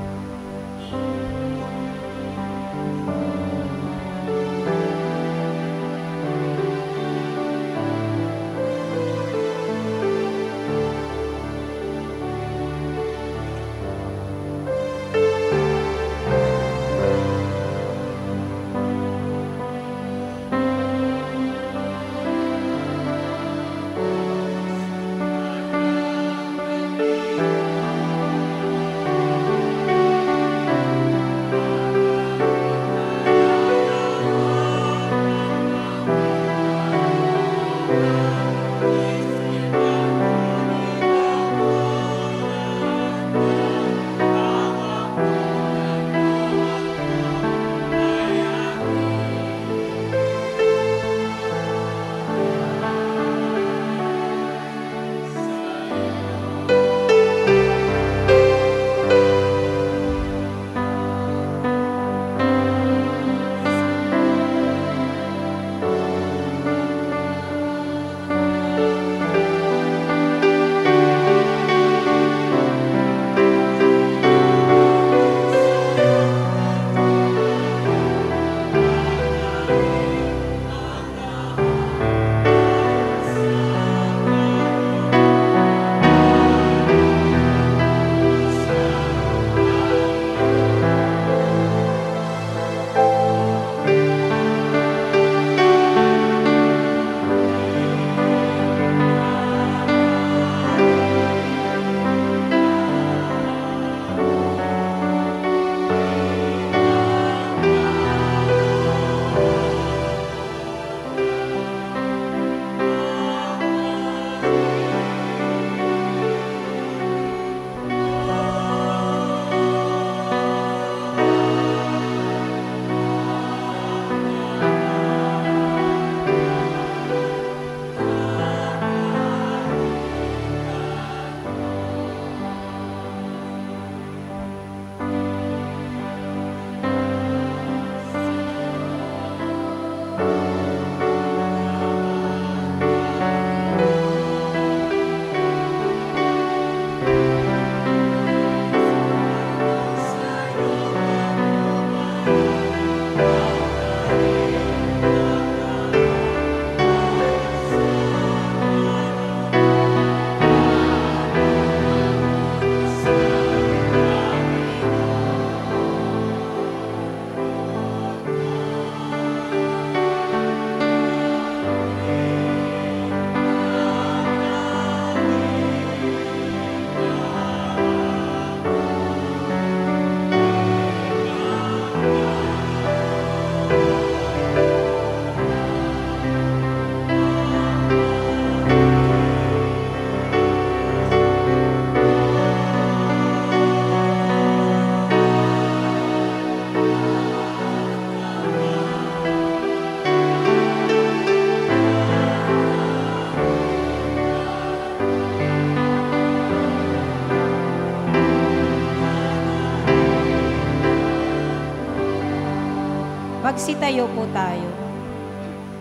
Magsitayo po tayo.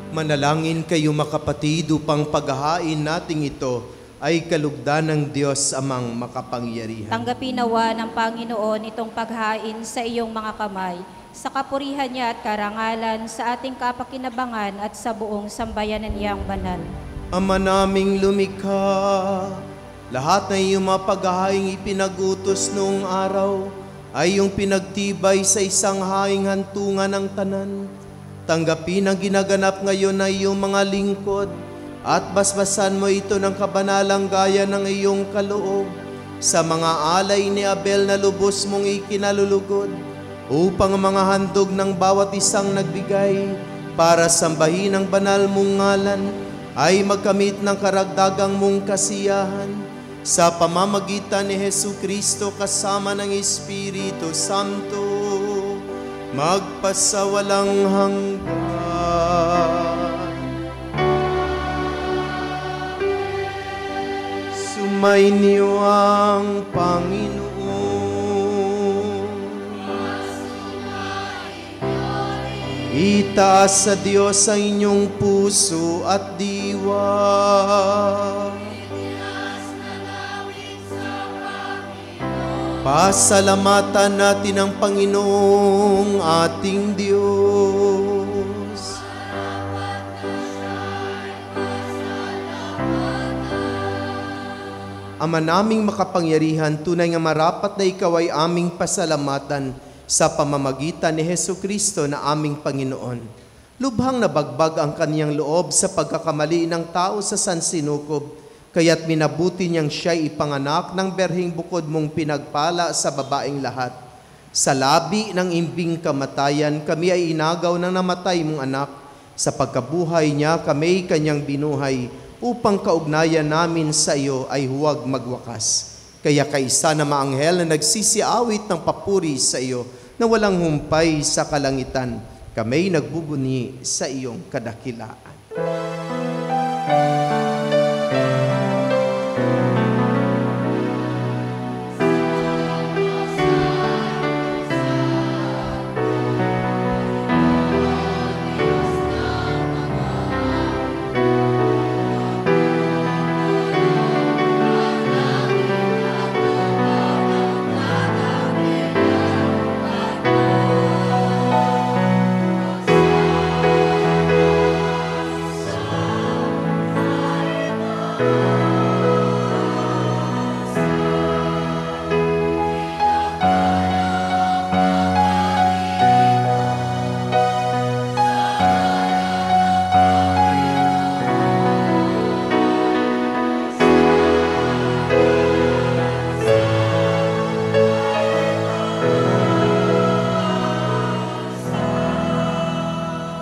Manalangin kayo makapatid upang paghahain nating ito ay kalugdan ng Diyos amang makapangyarihan. Tanggapin nawa ng Panginoon itong paghain sa iyong mga kamay, sa kapurihan niya at karangalan, sa ating kapakinabangan at sa buong sambayanan niyang banal. Ama naming lumikha, lahat na iyong mga paghahaing ipinagutos noong araw ay iyong pinagtibay sa isang haing hantungan ng tanan. Tanggapin ang ginaganap ngayon na iyong mga lingkod at basbasan mo ito ng kabanalang gaya ng iyong kaloob sa mga alay ni Abel na lubos mong ikinalulugod upang ang mga handog ng bawat isang nagbigay para sambahin ang banal mong ngalan ay magkamit ng karagdagang mong kasiyahan sa pamamagitan ni Jesucristo kasama ng Espiritu Santo, magpasawalang hanggan. Sumainyo ang Panginoon. Itaas sa Diyos ang inyong puso at diwa. Pasalamatan natin ang Panginoong ating Diyos. Ama naming makapangyarihan, tunay nga marapat na ikaw ay aming pasalamatan sa pamamagitan ni Jesucristo na aming Panginoon. Lubhang nabagbag ang kaniyang loob sa pagkakamali ng tao sa sansinukob, kaya't minabuti niyang siya'y ipanganak ng berhing bukod mong pinagpala sa babaeng lahat. Sa labi ng imbing kamatayan, kami ay inagaw ng namatay mong anak. Sa pagkabuhay niya, kami kanyang binuhay, upang kaugnayan namin sa iyo ay huwag magwakas. Kaya kaisa na maanghel na nagsisiawit ng papuri sa iyo, na walang humpay sa kalangitan, kami nagbubuni sa iyong kadakilaan.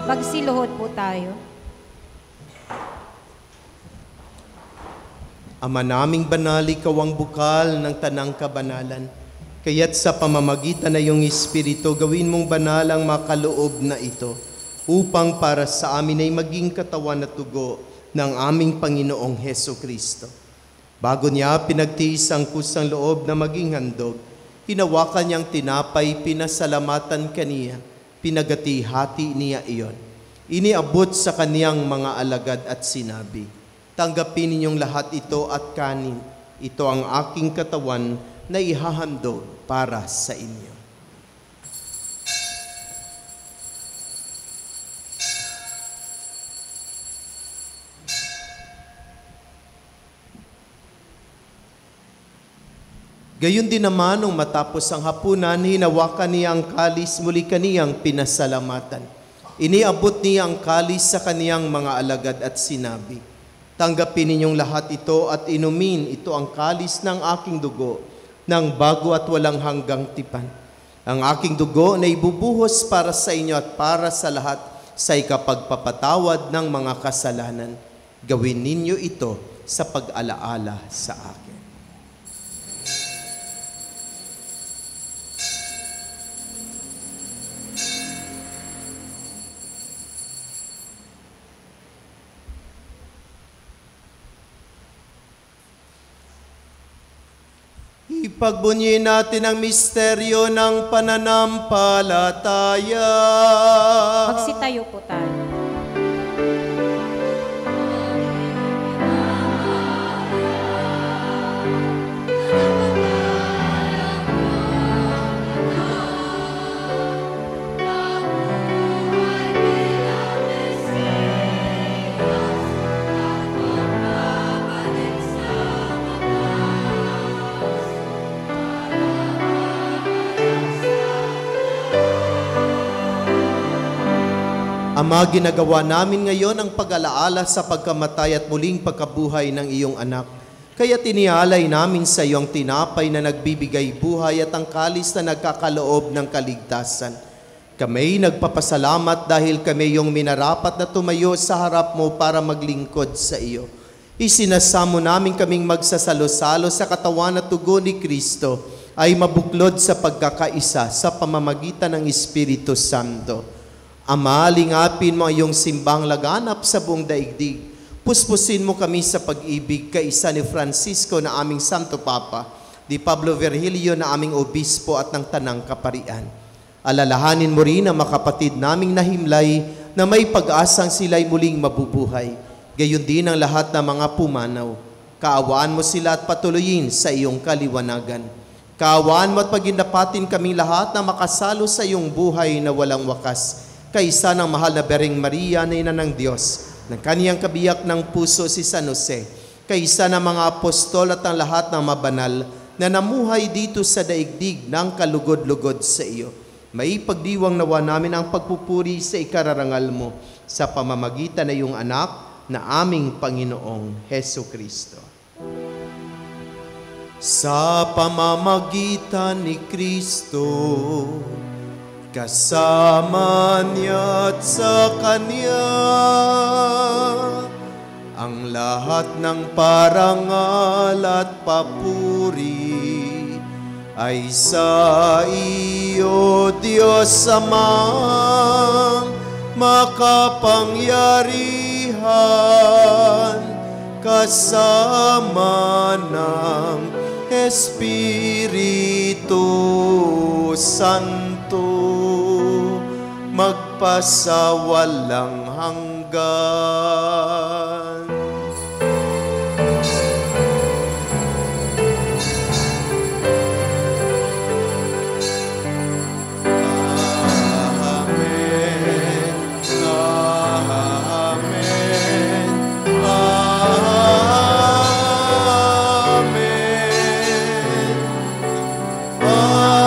Magsiluhod po tayo. Ama naming banal, ikaw ang bukal ng tanang kabanalan. Kaya't sa pamamagitan na iyong Espiritu, gawin mong banal ang makaloob na ito, upang para sa amin ay maging katawan at dugo ng aming Panginoong Jesucristo. Bago niya pinagtiis ang kusang loob na maging handog, hinawakan niyang tinapay, pinasalamatan kaniya, pinagati-hati niya iyon. Iniabot sa kaniyang mga alagad at sinabi, tanggapin ninyong lahat ito at kanin. Ito ang aking katawan na ihahandog para sa inyo. Gayon din naman nung matapos ang hapunan, hinawakan niya ang kalis, muli kaniyang pinasalamatan. Iniabot niya ang kalis sa kaniyang mga alagad at sinabi, tanggapin ninyong lahat ito at inumin, ito ang kalis ng aking dugo, ng bago at walang hanggang tipan. Ang aking dugo na ibubuhos para sa inyo at para sa lahat sa ikapagpapatawad ng mga kasalanan. Gawin ninyo ito sa pag-alaala sa akin. Ipagbunyi natin ang misteryo ng pananampalataya. Magsitayo po tayo. Ama, ginagawa namin ngayon ang pag-alaala sa pagkamatay at muling pagkabuhay ng iyong anak. Kaya tinialay namin sa iyong tinapay na nagbibigay buhay at ang kalis na nagkakaloob ng kaligtasan. Kami nagpapasalamat dahil kami iyong minarapat na tumayo sa harap mo para maglingkod sa iyo. Isinasamo namin kaming magsasalo-salo sa katawan at tugo ni Kristo ay mabuklod sa pagkakaisa sa pamamagitan ng Espiritu Santo. Ama, lingapin mo ang iyong simbang laganap sa buong daigdig. Puspusin mo kami sa pag-ibig kaisa ni Francisco na aming Santo Papa, di Pablo Virgilio na aming Obispo at ng Tanang Kaparian. Alalahanin mo rin ang makapatid naming nahimlay na may pag-asang sila'y muling mabubuhay. Gayon din ang lahat ng mga pumanaw. Kaawaan mo sila at patuloyin sa iyong kaliwanagan. Kaawaan mo at pagindapatin kaming lahat na makasalo sa iyong buhay na walang wakas. Kaisa ng mahal na Bereng Maria na ina ng Diyos, ng kaniyang kabiyak ng puso si San Jose, kaisa ng mga apostol at ang lahat ng mabanal na namuhay dito sa daigdig ng kalugod-lugod sa iyo. May pagdiwang nawa namin ang pagpupuri sa ikararangal mo sa pamamagitan ng iyong anak na aming Panginoong Heso Kristo. Sa pamamagitan ni Kristo, kasama niya at sa Kanya, ang lahat ng parangal at papuri ay sa iyo, Diyos Amang makapangyarihan, kasama ng Espiritu Santo, magpasawalang hanggan. Amen. Amen.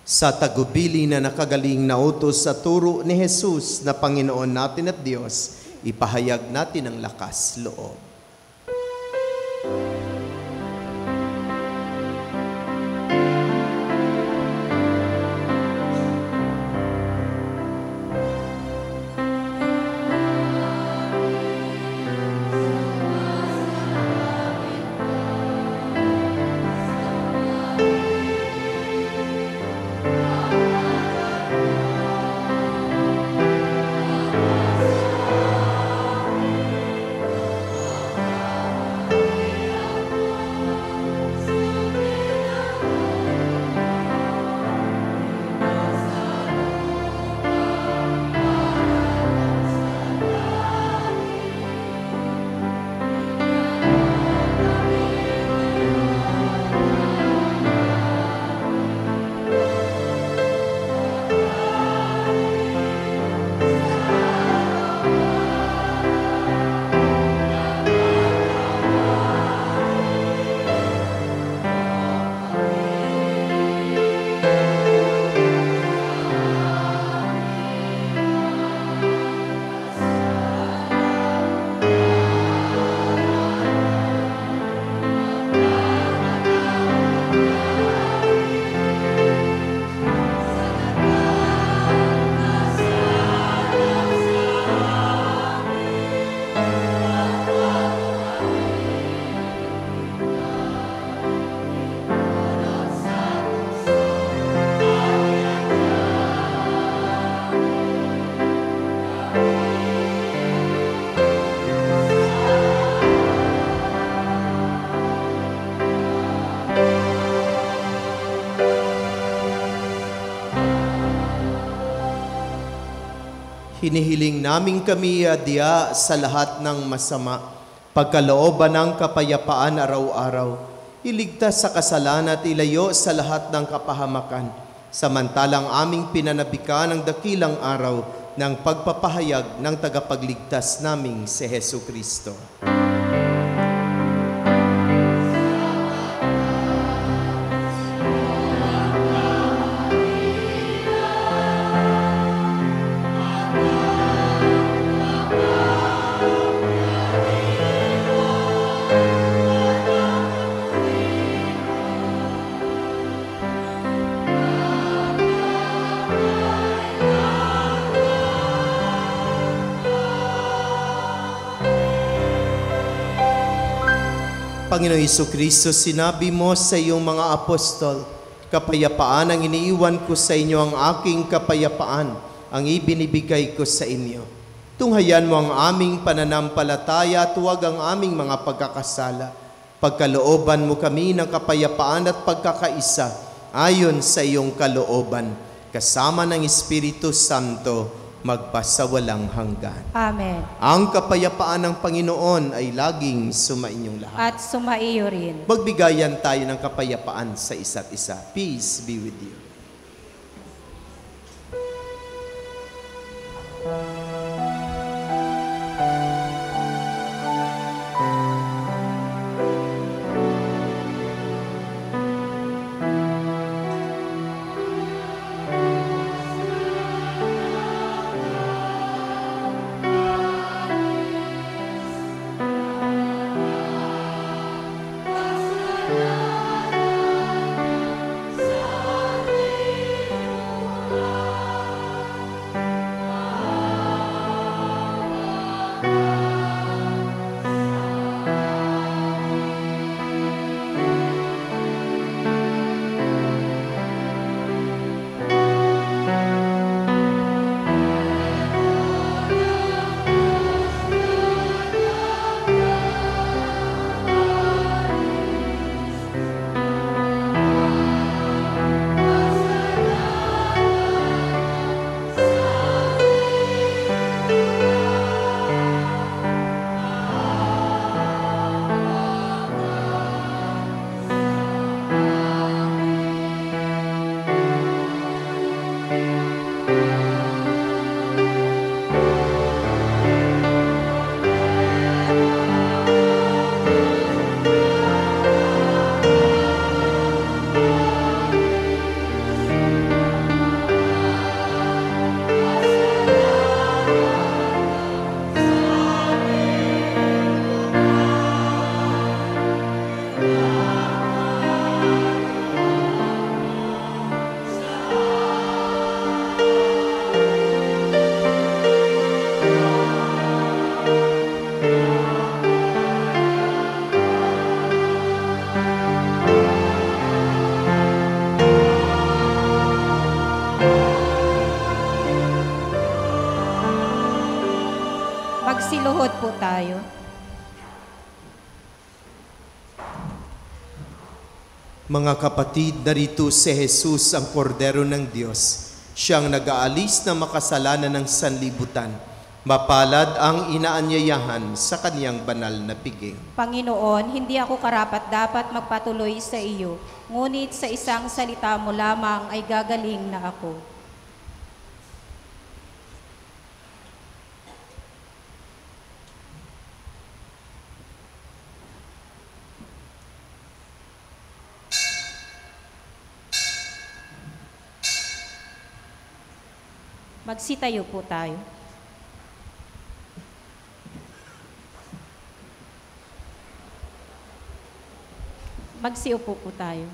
Sa tagubili na nakagaling na utos sa turo ni Jesus na Panginoon natin at Diyos, ipahayag natin ang lakas loob. hinihiling namin kami adya sa lahat ng masama, pagkalooban ng kapayapaan araw-araw, iligtas sa kasalanan at ilayo sa lahat ng kapahamakan, samantalang aming pinanabikan ang dakilang araw ng pagpapahayag ng tagapagligtas naming si Hesu Kristo. Panginoong Jesucristo, sinabi mo sa iyong mga apostol, kapayapaan ang iniiwan ko sa inyo, ang aking kapayapaan ang ibinibigay ko sa inyo. Tunghayan mo ang aming pananampalataya at huwag ang aming mga pagkakasala. Pagkalooban mo kami ng kapayapaan at pagkakaisa ayon sa iyong kalooban, kasama ng Espiritu Santo, magpasawalang hanggan. Amen. Ang kapayapaan ng Panginoon ay laging sumainyong lahat. At sumaiyo rin. Magbigayan tayo ng kapayapaan sa isa't isa. Peace be with you. Magsiluhod po tayo. Mga kapatid, narito si Jesus ang kordero ng Diyos. Siyang nag-aalis na makasalanan ng sanlibutan. Mapalad ang inaanyayahan sa kaniyang banal na piging. Panginoon, hindi ako karapat-dapat magpatuloy sa iyo, ngunit sa isang salita mo lamang ay gagaling na ako. Magsitayo po tayo. Magsiupo po tayo.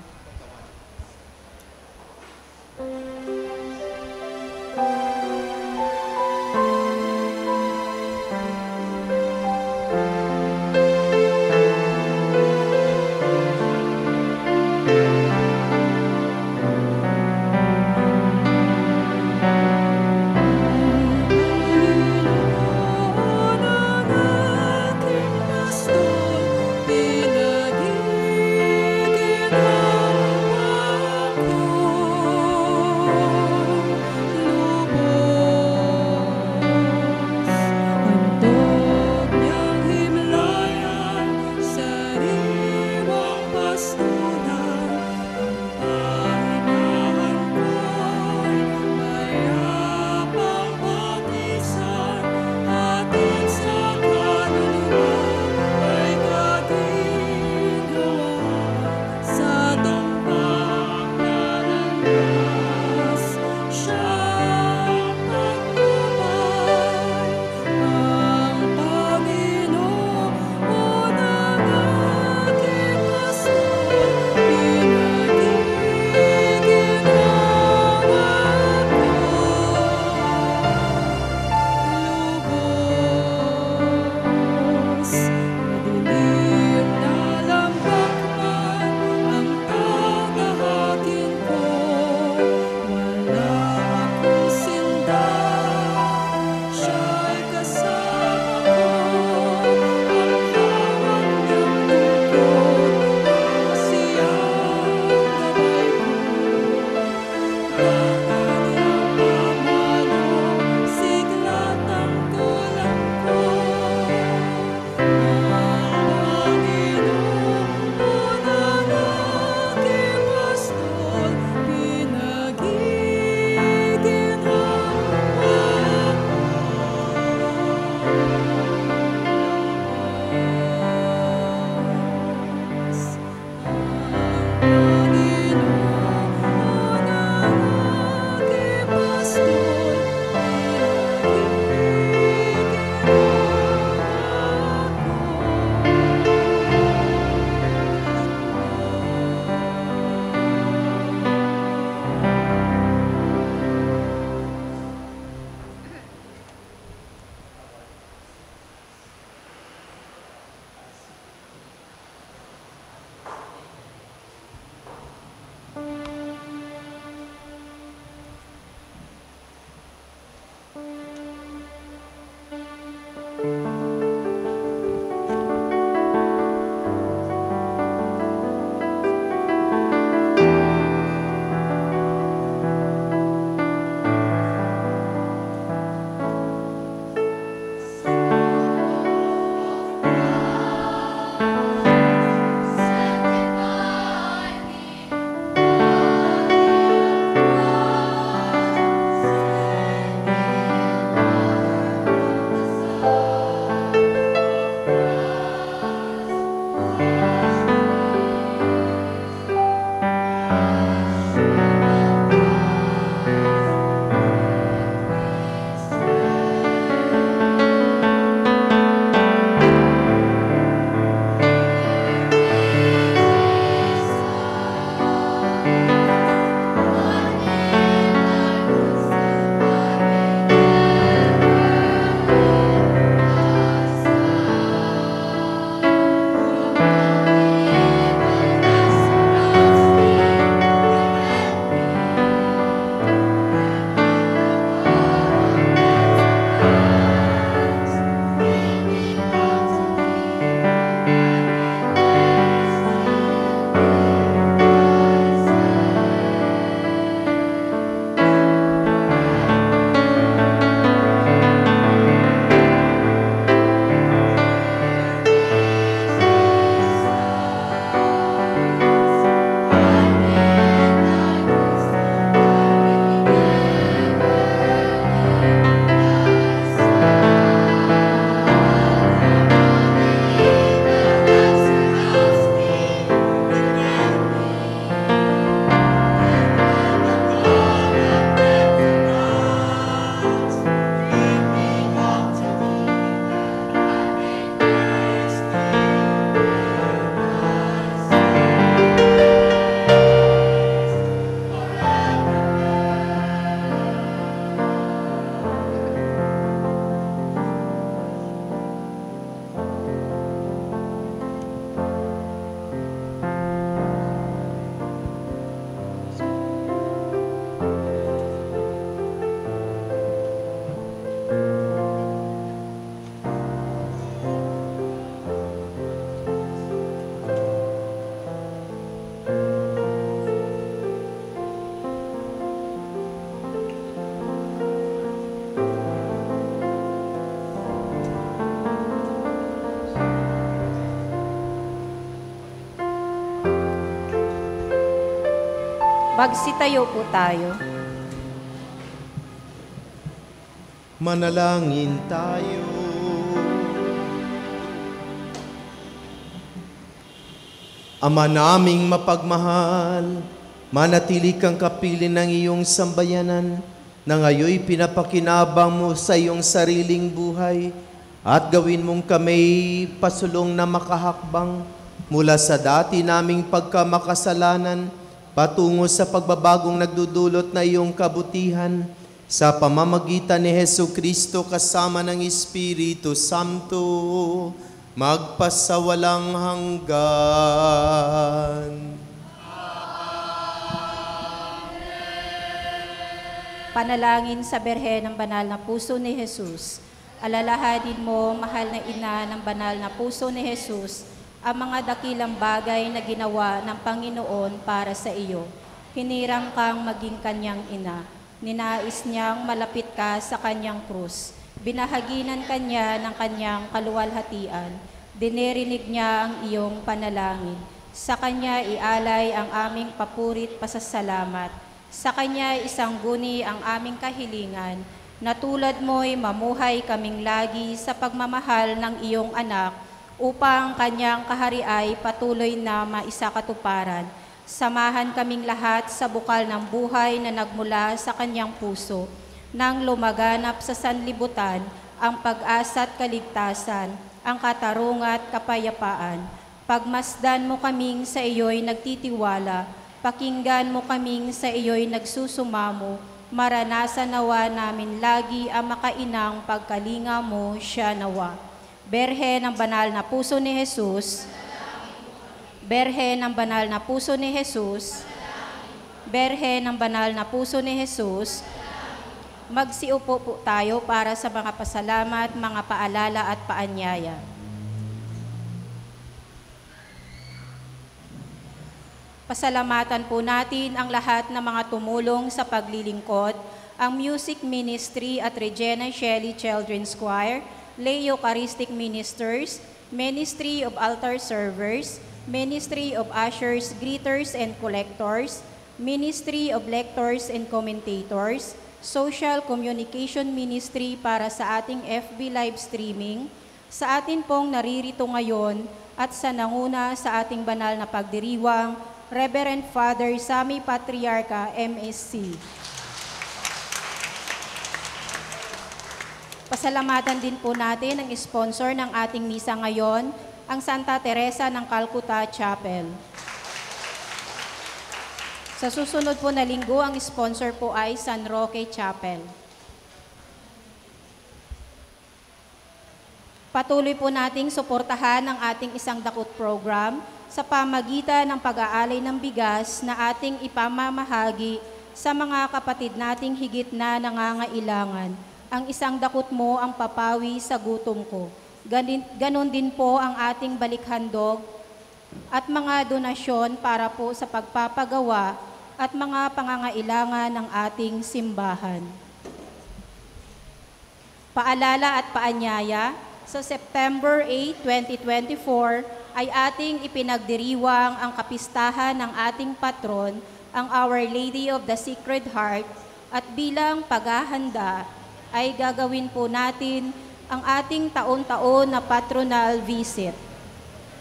Pinagiging Magsitayo po tayo. Manalangin tayo. Ama naming mapagmahal, manatili kang kapiling ng iyong sambayanan na ngayoy pinapakinabang mo sa iyong sariling buhay at gawin mong kami pasulong na makahakbang mula sa dati naming pagkamakasalanan patungo sa pagbabagong nagdudulot na iyong kabutihan sa pamamagitan ni Hesukristo kasama ng Espiritu Santo, magpasawalang hanggan. Panalangin sa Berhen ng Banal na Puso ni Jesus. Alalahanin mo, mahal na ina ng Banal na Puso ni Jesus, ang mga dakilang bagay na ginawa ng Panginoon para sa iyo. Hinirang kang maging kanyang ina. Ninais niyang malapit ka sa kanyang krus. Binahaginan kanya ng kanyang kaluwalhatian. Dinirinig niya ang iyong panalangin. Sa kanya ialay ang aming papurit pasasalamat. Sa kanya isang guni ang aming kahilingan, na tulad mo'y mamuhay kaming lagi sa pagmamahal ng iyong anak, upang kanyang kahariay patuloy na maisakatuparan. Samahan kaming lahat sa bukal ng buhay na nagmula sa kanyang puso, nang lumaganap sa sanlibutan ang pag-asa at kaligtasan, ang katarungan at kapayapaan. Pagmasdan mo kaming sa iyo'y nagtitiwala, pakinggan mo kaming sa iyo'y nagsusumamo, maranasan nawa namin lagi ang makainang pagkalinga mo siya nawa. Berhen ng Banal na Puso ni Jesus, Berhen ng Banal na Puso ni Jesus, Berhen ng Banal na Puso ni Jesus, magsiupo po tayo para sa mga pasalamat, mga paalala at paanyaya. Pasalamatan po natin ang lahat ng mga tumulong sa paglilingkod, ang Music Ministry at Regina Shelley Children's Choir, Lay Eucharistic Ministers, Ministry of Altar Servers, Ministry of Ushers, Greeters and Collectors, Ministry of Lectors and Commentators, Social Communication Ministry para sa ating FB live streaming, sa atin pong naririto ngayon at sa nanguna sa ating banal na pagdiriwang, Reverend Father Sammy Patriarca, MSc. Pasalamatan din po natin ang sponsor ng ating misa ngayon, ang Santa Teresa ng Calcutta Chapel. Sa susunod po na linggo, ang sponsor po ay San Roque Chapel. Patuloy po nating suportahan ang ating isang dakot program sa pamagitan ng pag-aalay ng bigas na ating ipamamahagi sa mga kapatid nating higit na nangangailangan. Ang isang dakot mo ang papawi sa gutom ko. Ganon din po ang ating balikhandog at mga donasyon para po sa pagpapagawa at mga pangangailangan ng ating simbahan. Paalala at paanyaya, sa September 8, 2024, ay ating ipinagdiriwang ang kapistahan ng ating patron, ang Our Lady of the Sacred Heart, at bilang paghahanda ay gagawin po natin ang ating taon-taon na patronal visit.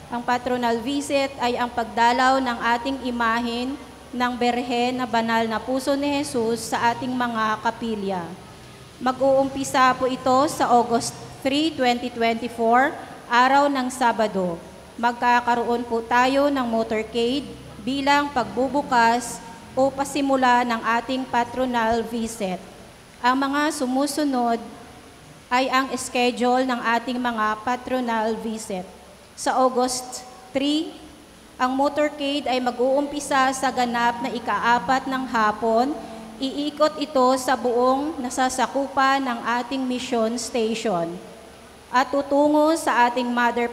Ang patronal visit ay ang pagdalaw ng ating imahen ng Berhen na Banal na Puso ni Jesus sa ating mga kapilya. Mag-uumpisa po ito sa August 3, 2024, araw ng Sabado. Magkakaroon po tayo ng motorcade bilang pagbubukas o pasimula ng ating patronal visit. Ang mga sumusunod ay ang schedule ng ating mga patronal visit. Sa August 3, ang motorcade ay mag-uumpisa sa ganap na ika-4 ng hapon. Iikot ito sa buong nasasakupan ng ating mission station at tutungo sa ating mother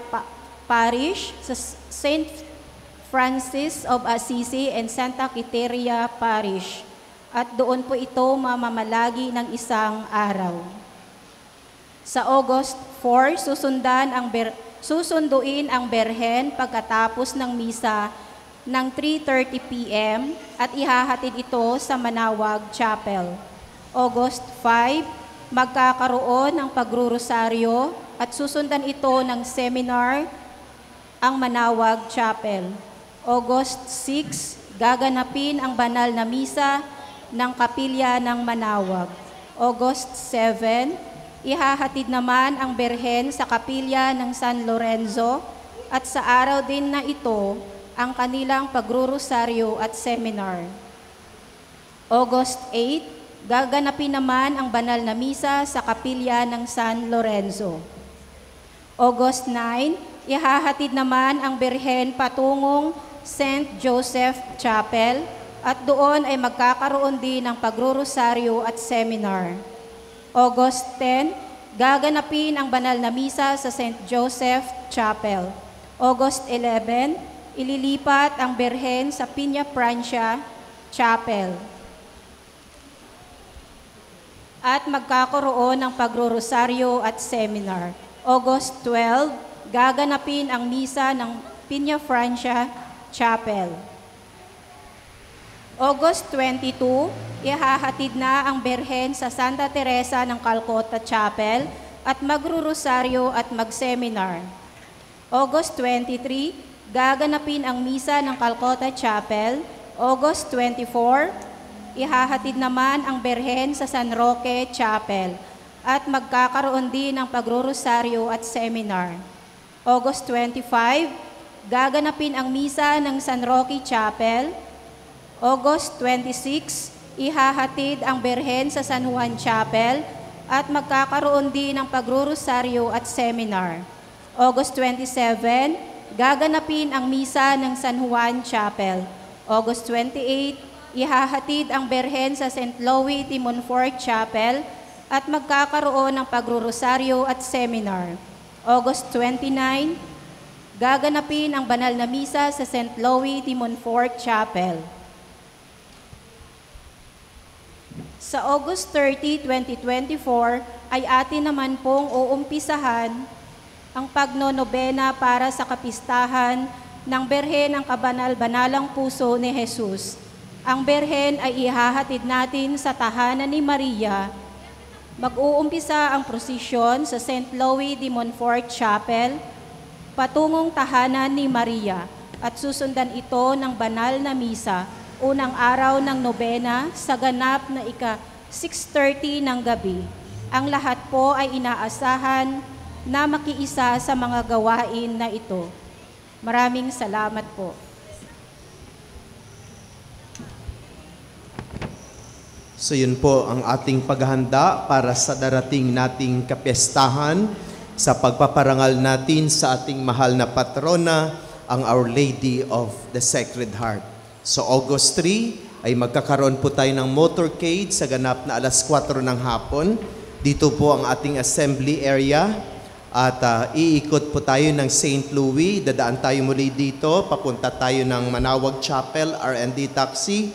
parish sa St. Francis of Assisi and Santa Quiteria Parish. At doon po ito mamamalagi ng isang araw. Sa August 4, susunduin ang Berhen pagkatapos ng misa ng 3:30 p.m. at ihahatid ito sa Manawag Chapel. August 5, magkakaroon ng pagrurosaryo at susundan ito ng seminar ang Manawag Chapel. August 6, gaganapin ang banal na misa ng Kapilya ng Manawag. August 7, ihahatid naman ang berhen sa Kapilya ng San Lorenzo at sa araw din na ito ang kanilang pagrurosaryo at seminar. August 8, gaganapin naman ang banal na misa sa Kapilya ng San Lorenzo. August 9, ihahatid naman ang berhen patungong St. Joseph Chapel at doon ay magkakaroon din ng pagrurosaryo at seminar. August 10, gaganapin ang banal na misa sa St. Joseph Chapel. August 11, ililipat ang berhen sa Piña Francia Chapel. At magkakaroon ng pagrurosaryo at seminar. August 12, gaganapin ang misa ng Piña Francia Chapel. August 22, ihahatid na ang berhen sa Santa Teresa ng Calcutta Chapel at magrurosaryo at magseminar. August 23, gaganapin ang misa ng Calcutta Chapel. August 24, ihahatid naman ang berhen sa San Roque Chapel at magkakaroon din ng pagrurosaryo at seminar. August 25, gaganapin ang misa ng San Roque Chapel. August 26, ihahatid ang berhen sa San Juan Chapel at magkakaroon din ng pagrurosaryo at seminar. August 27, gaganapin ang misa ng San Juan Chapel. August 28, ihahatid ang berhen sa St. Louis de Montfort Chapel at magkakaroon ng pagrurosaryo at seminar. August 29, gaganapin ang banal na misa sa St. Louis de Montfort Chapel. Sa August 30, 2024, ay atin naman pong uumpisahan ang pagnonobena para sa kapistahan ng Berhen ng Kabanal-Banalang Puso ni Jesus. Ang berhen ay ihahatid natin sa tahanan ni Maria. Mag-uumpisa ang prosesyon sa St. Louis de Montfort Chapel, patungong tahanan ni Maria, at susundan ito ng banal na misa, unang araw ng nobena sa ganap na ika-6:30 ng gabi. Ang lahat po ay inaasahan na makiisa sa mga gawain na ito. Maraming salamat po. So yun po ang ating paghahanda para sa darating nating kapistahan sa pagpaparangal natin sa ating mahal na patrona, ang Our Lady of the Sacred Heart. So August 3 ay magkakaroon po tayo ng motorcade sa ganap na alas 4 ng hapon. Dito po ang ating assembly area at iikot po tayo ng St. Louis. Dadaan tayo muli dito, papunta tayo ng Manawag Chapel, R&D Taxi.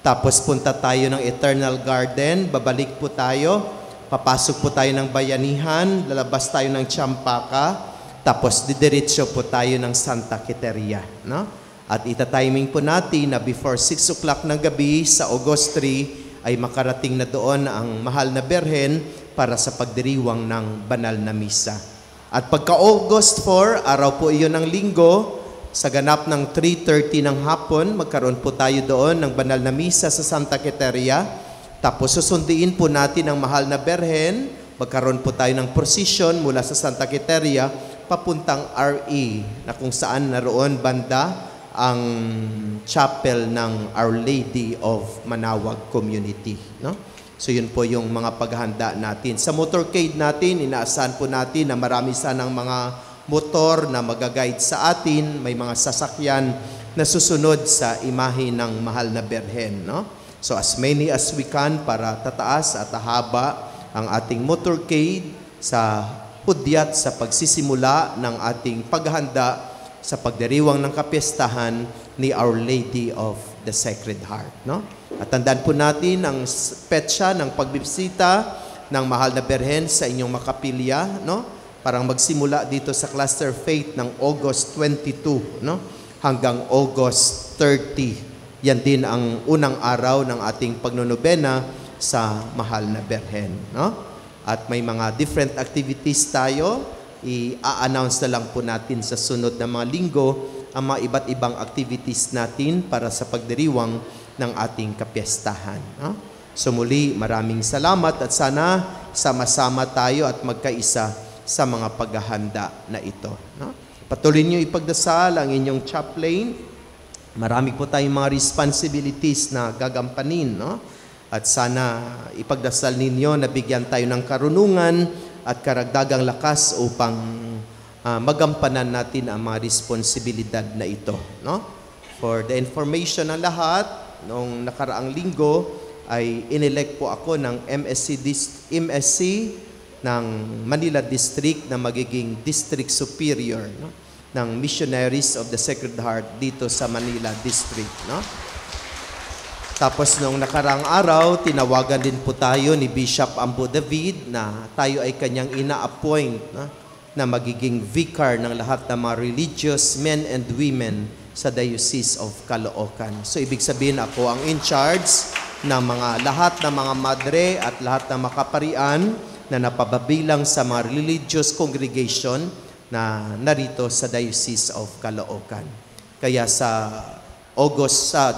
Tapos punta tayo ng Eternal Garden, babalik po tayo, papasok po tayo ng Bayanihan, lalabas tayo ng Champaka, tapos didiretso po tayo ng Santa Quiteria. No? At itatiming po natin na before 6 o'clock ng gabi sa August 3 ay makarating na doon ang mahal na berhen para sa pagdiriwang ng banal na misa. At pagka August 4, araw po iyon ng linggo, sa ganap ng 3:30 ng hapon, magkaroon po tayo doon ng banal na misa sa Santa Quiteria. Tapos susundiin po natin ang mahal na berhen. Magkaroon po tayo ng procession mula sa Santa Quiteria papuntang RE na kung saan naroon banda ang chapel ng Our Lady of Manawag Community. No? So yun po yung mga paghahanda natin. Sa motorcade natin, inaasahan po natin na marami sanang mga motor na magaguide sa atin, may mga sasakyan na susunod sa imahe ng mahal na berhen. No? So as many as we can para tataas at haba ang ating motorcade sa hudyat sa pagsisimula ng ating paghahanda sa pagdiriwang ng kapistahan ni Our Lady of the Sacred Heart. No? At tandaan po natin ang petsa ng pagbibisita ng mahal na berhen sa inyong makapilya, no? Parang magsimula dito sa Cluster Faith ng August 22, no? hanggang August 30. Yan din ang unang araw ng ating pagnonobena sa Mahal na Birhen. No? At may mga different activities tayo. I-announce na lang po natin sa sunod na mga linggo ang mga iba't ibang activities natin para sa pagdiriwang ng ating kapiyastahan. No? So muli, maraming salamat at sana sama-sama tayo at magkaisa sa mga paghahanda na ito. No? Patuloy niyo ipagdasal ang inyong chaplain. Marami po tayong mga responsibilities na gagampanin. No? At sana ipagdasal ninyo na bigyan tayo ng karunungan at karagdagang lakas upang magampanan natin ang mga responsibilidad na ito. No? For the information ng lahat, noong nakaraang linggo ay inelect po ako ng MSC ng Manila District na magiging District Superior, no? ng Missionaries of the Sacred Heart dito sa Manila District. No? Tapos noong nakaraang araw, tinawagan din po tayo ni Bishop Ambo David na tayo ay kanyang ina-appoint, no? na magiging vicar ng lahat ng mga religious men and women sa Diocese of Caloocan. So ibig sabihin ako ang in charge ng mga lahat ng mga madre at lahat ng makaparian na napababilang sa mga religious congregation na narito sa Diocese of Caloocan. Kaya sa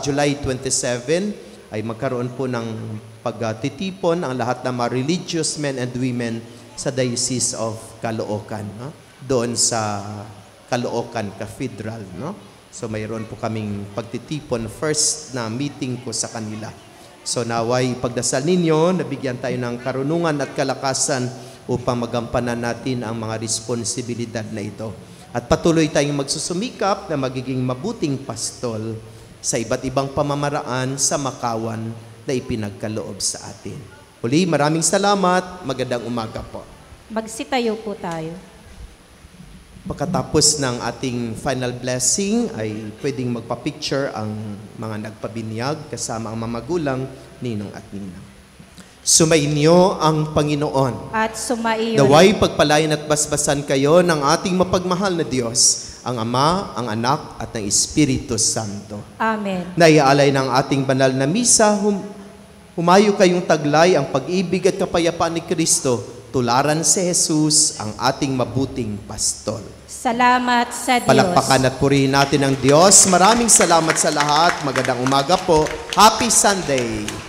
July 27 ay magkaroon po ng pagtitipon ang lahat ng mga religious men and women sa Diocese of Caloocan, no? Doon sa Caloocan Cathedral. No? So mayroon po kaming pagtitipon, first na meeting ko sa kanila. So naway pagdasal ninyo, nabigyan tayo ng karunungan at kalakasan upang magampanan natin ang mga responsibilidad na ito. At patuloy tayong magsusumikap na magiging mabuting pastol sa iba't ibang pamamaraan sa makawan na ipinagkaloob sa atin. Uli, maraming salamat. Magandang umaga po. Magsitayo po tayo. Pagkatapos ng ating final blessing ay pwedeng magpa-picture ang mga nagpabinyag kasama ang mga magulang, ninong at ninang. Sumainyo ang Panginoon. At sumaiyo Naway pagpalain at basbasan kayo ng ating mapagmahal na Diyos, ang Ama, ang Anak at ng Espiritu Santo. Amen. Naiaalay ng ating banal na misa, humayo kayong taglay ang pag-ibig at kapayapaan ni Kristo, tularan si Jesus, ang ating mabuting pastol. Salamat sa Diyos. Palakpakan at purihin natin ang Diyos. Maraming salamat sa lahat. Magandang umaga po. Happy Sunday!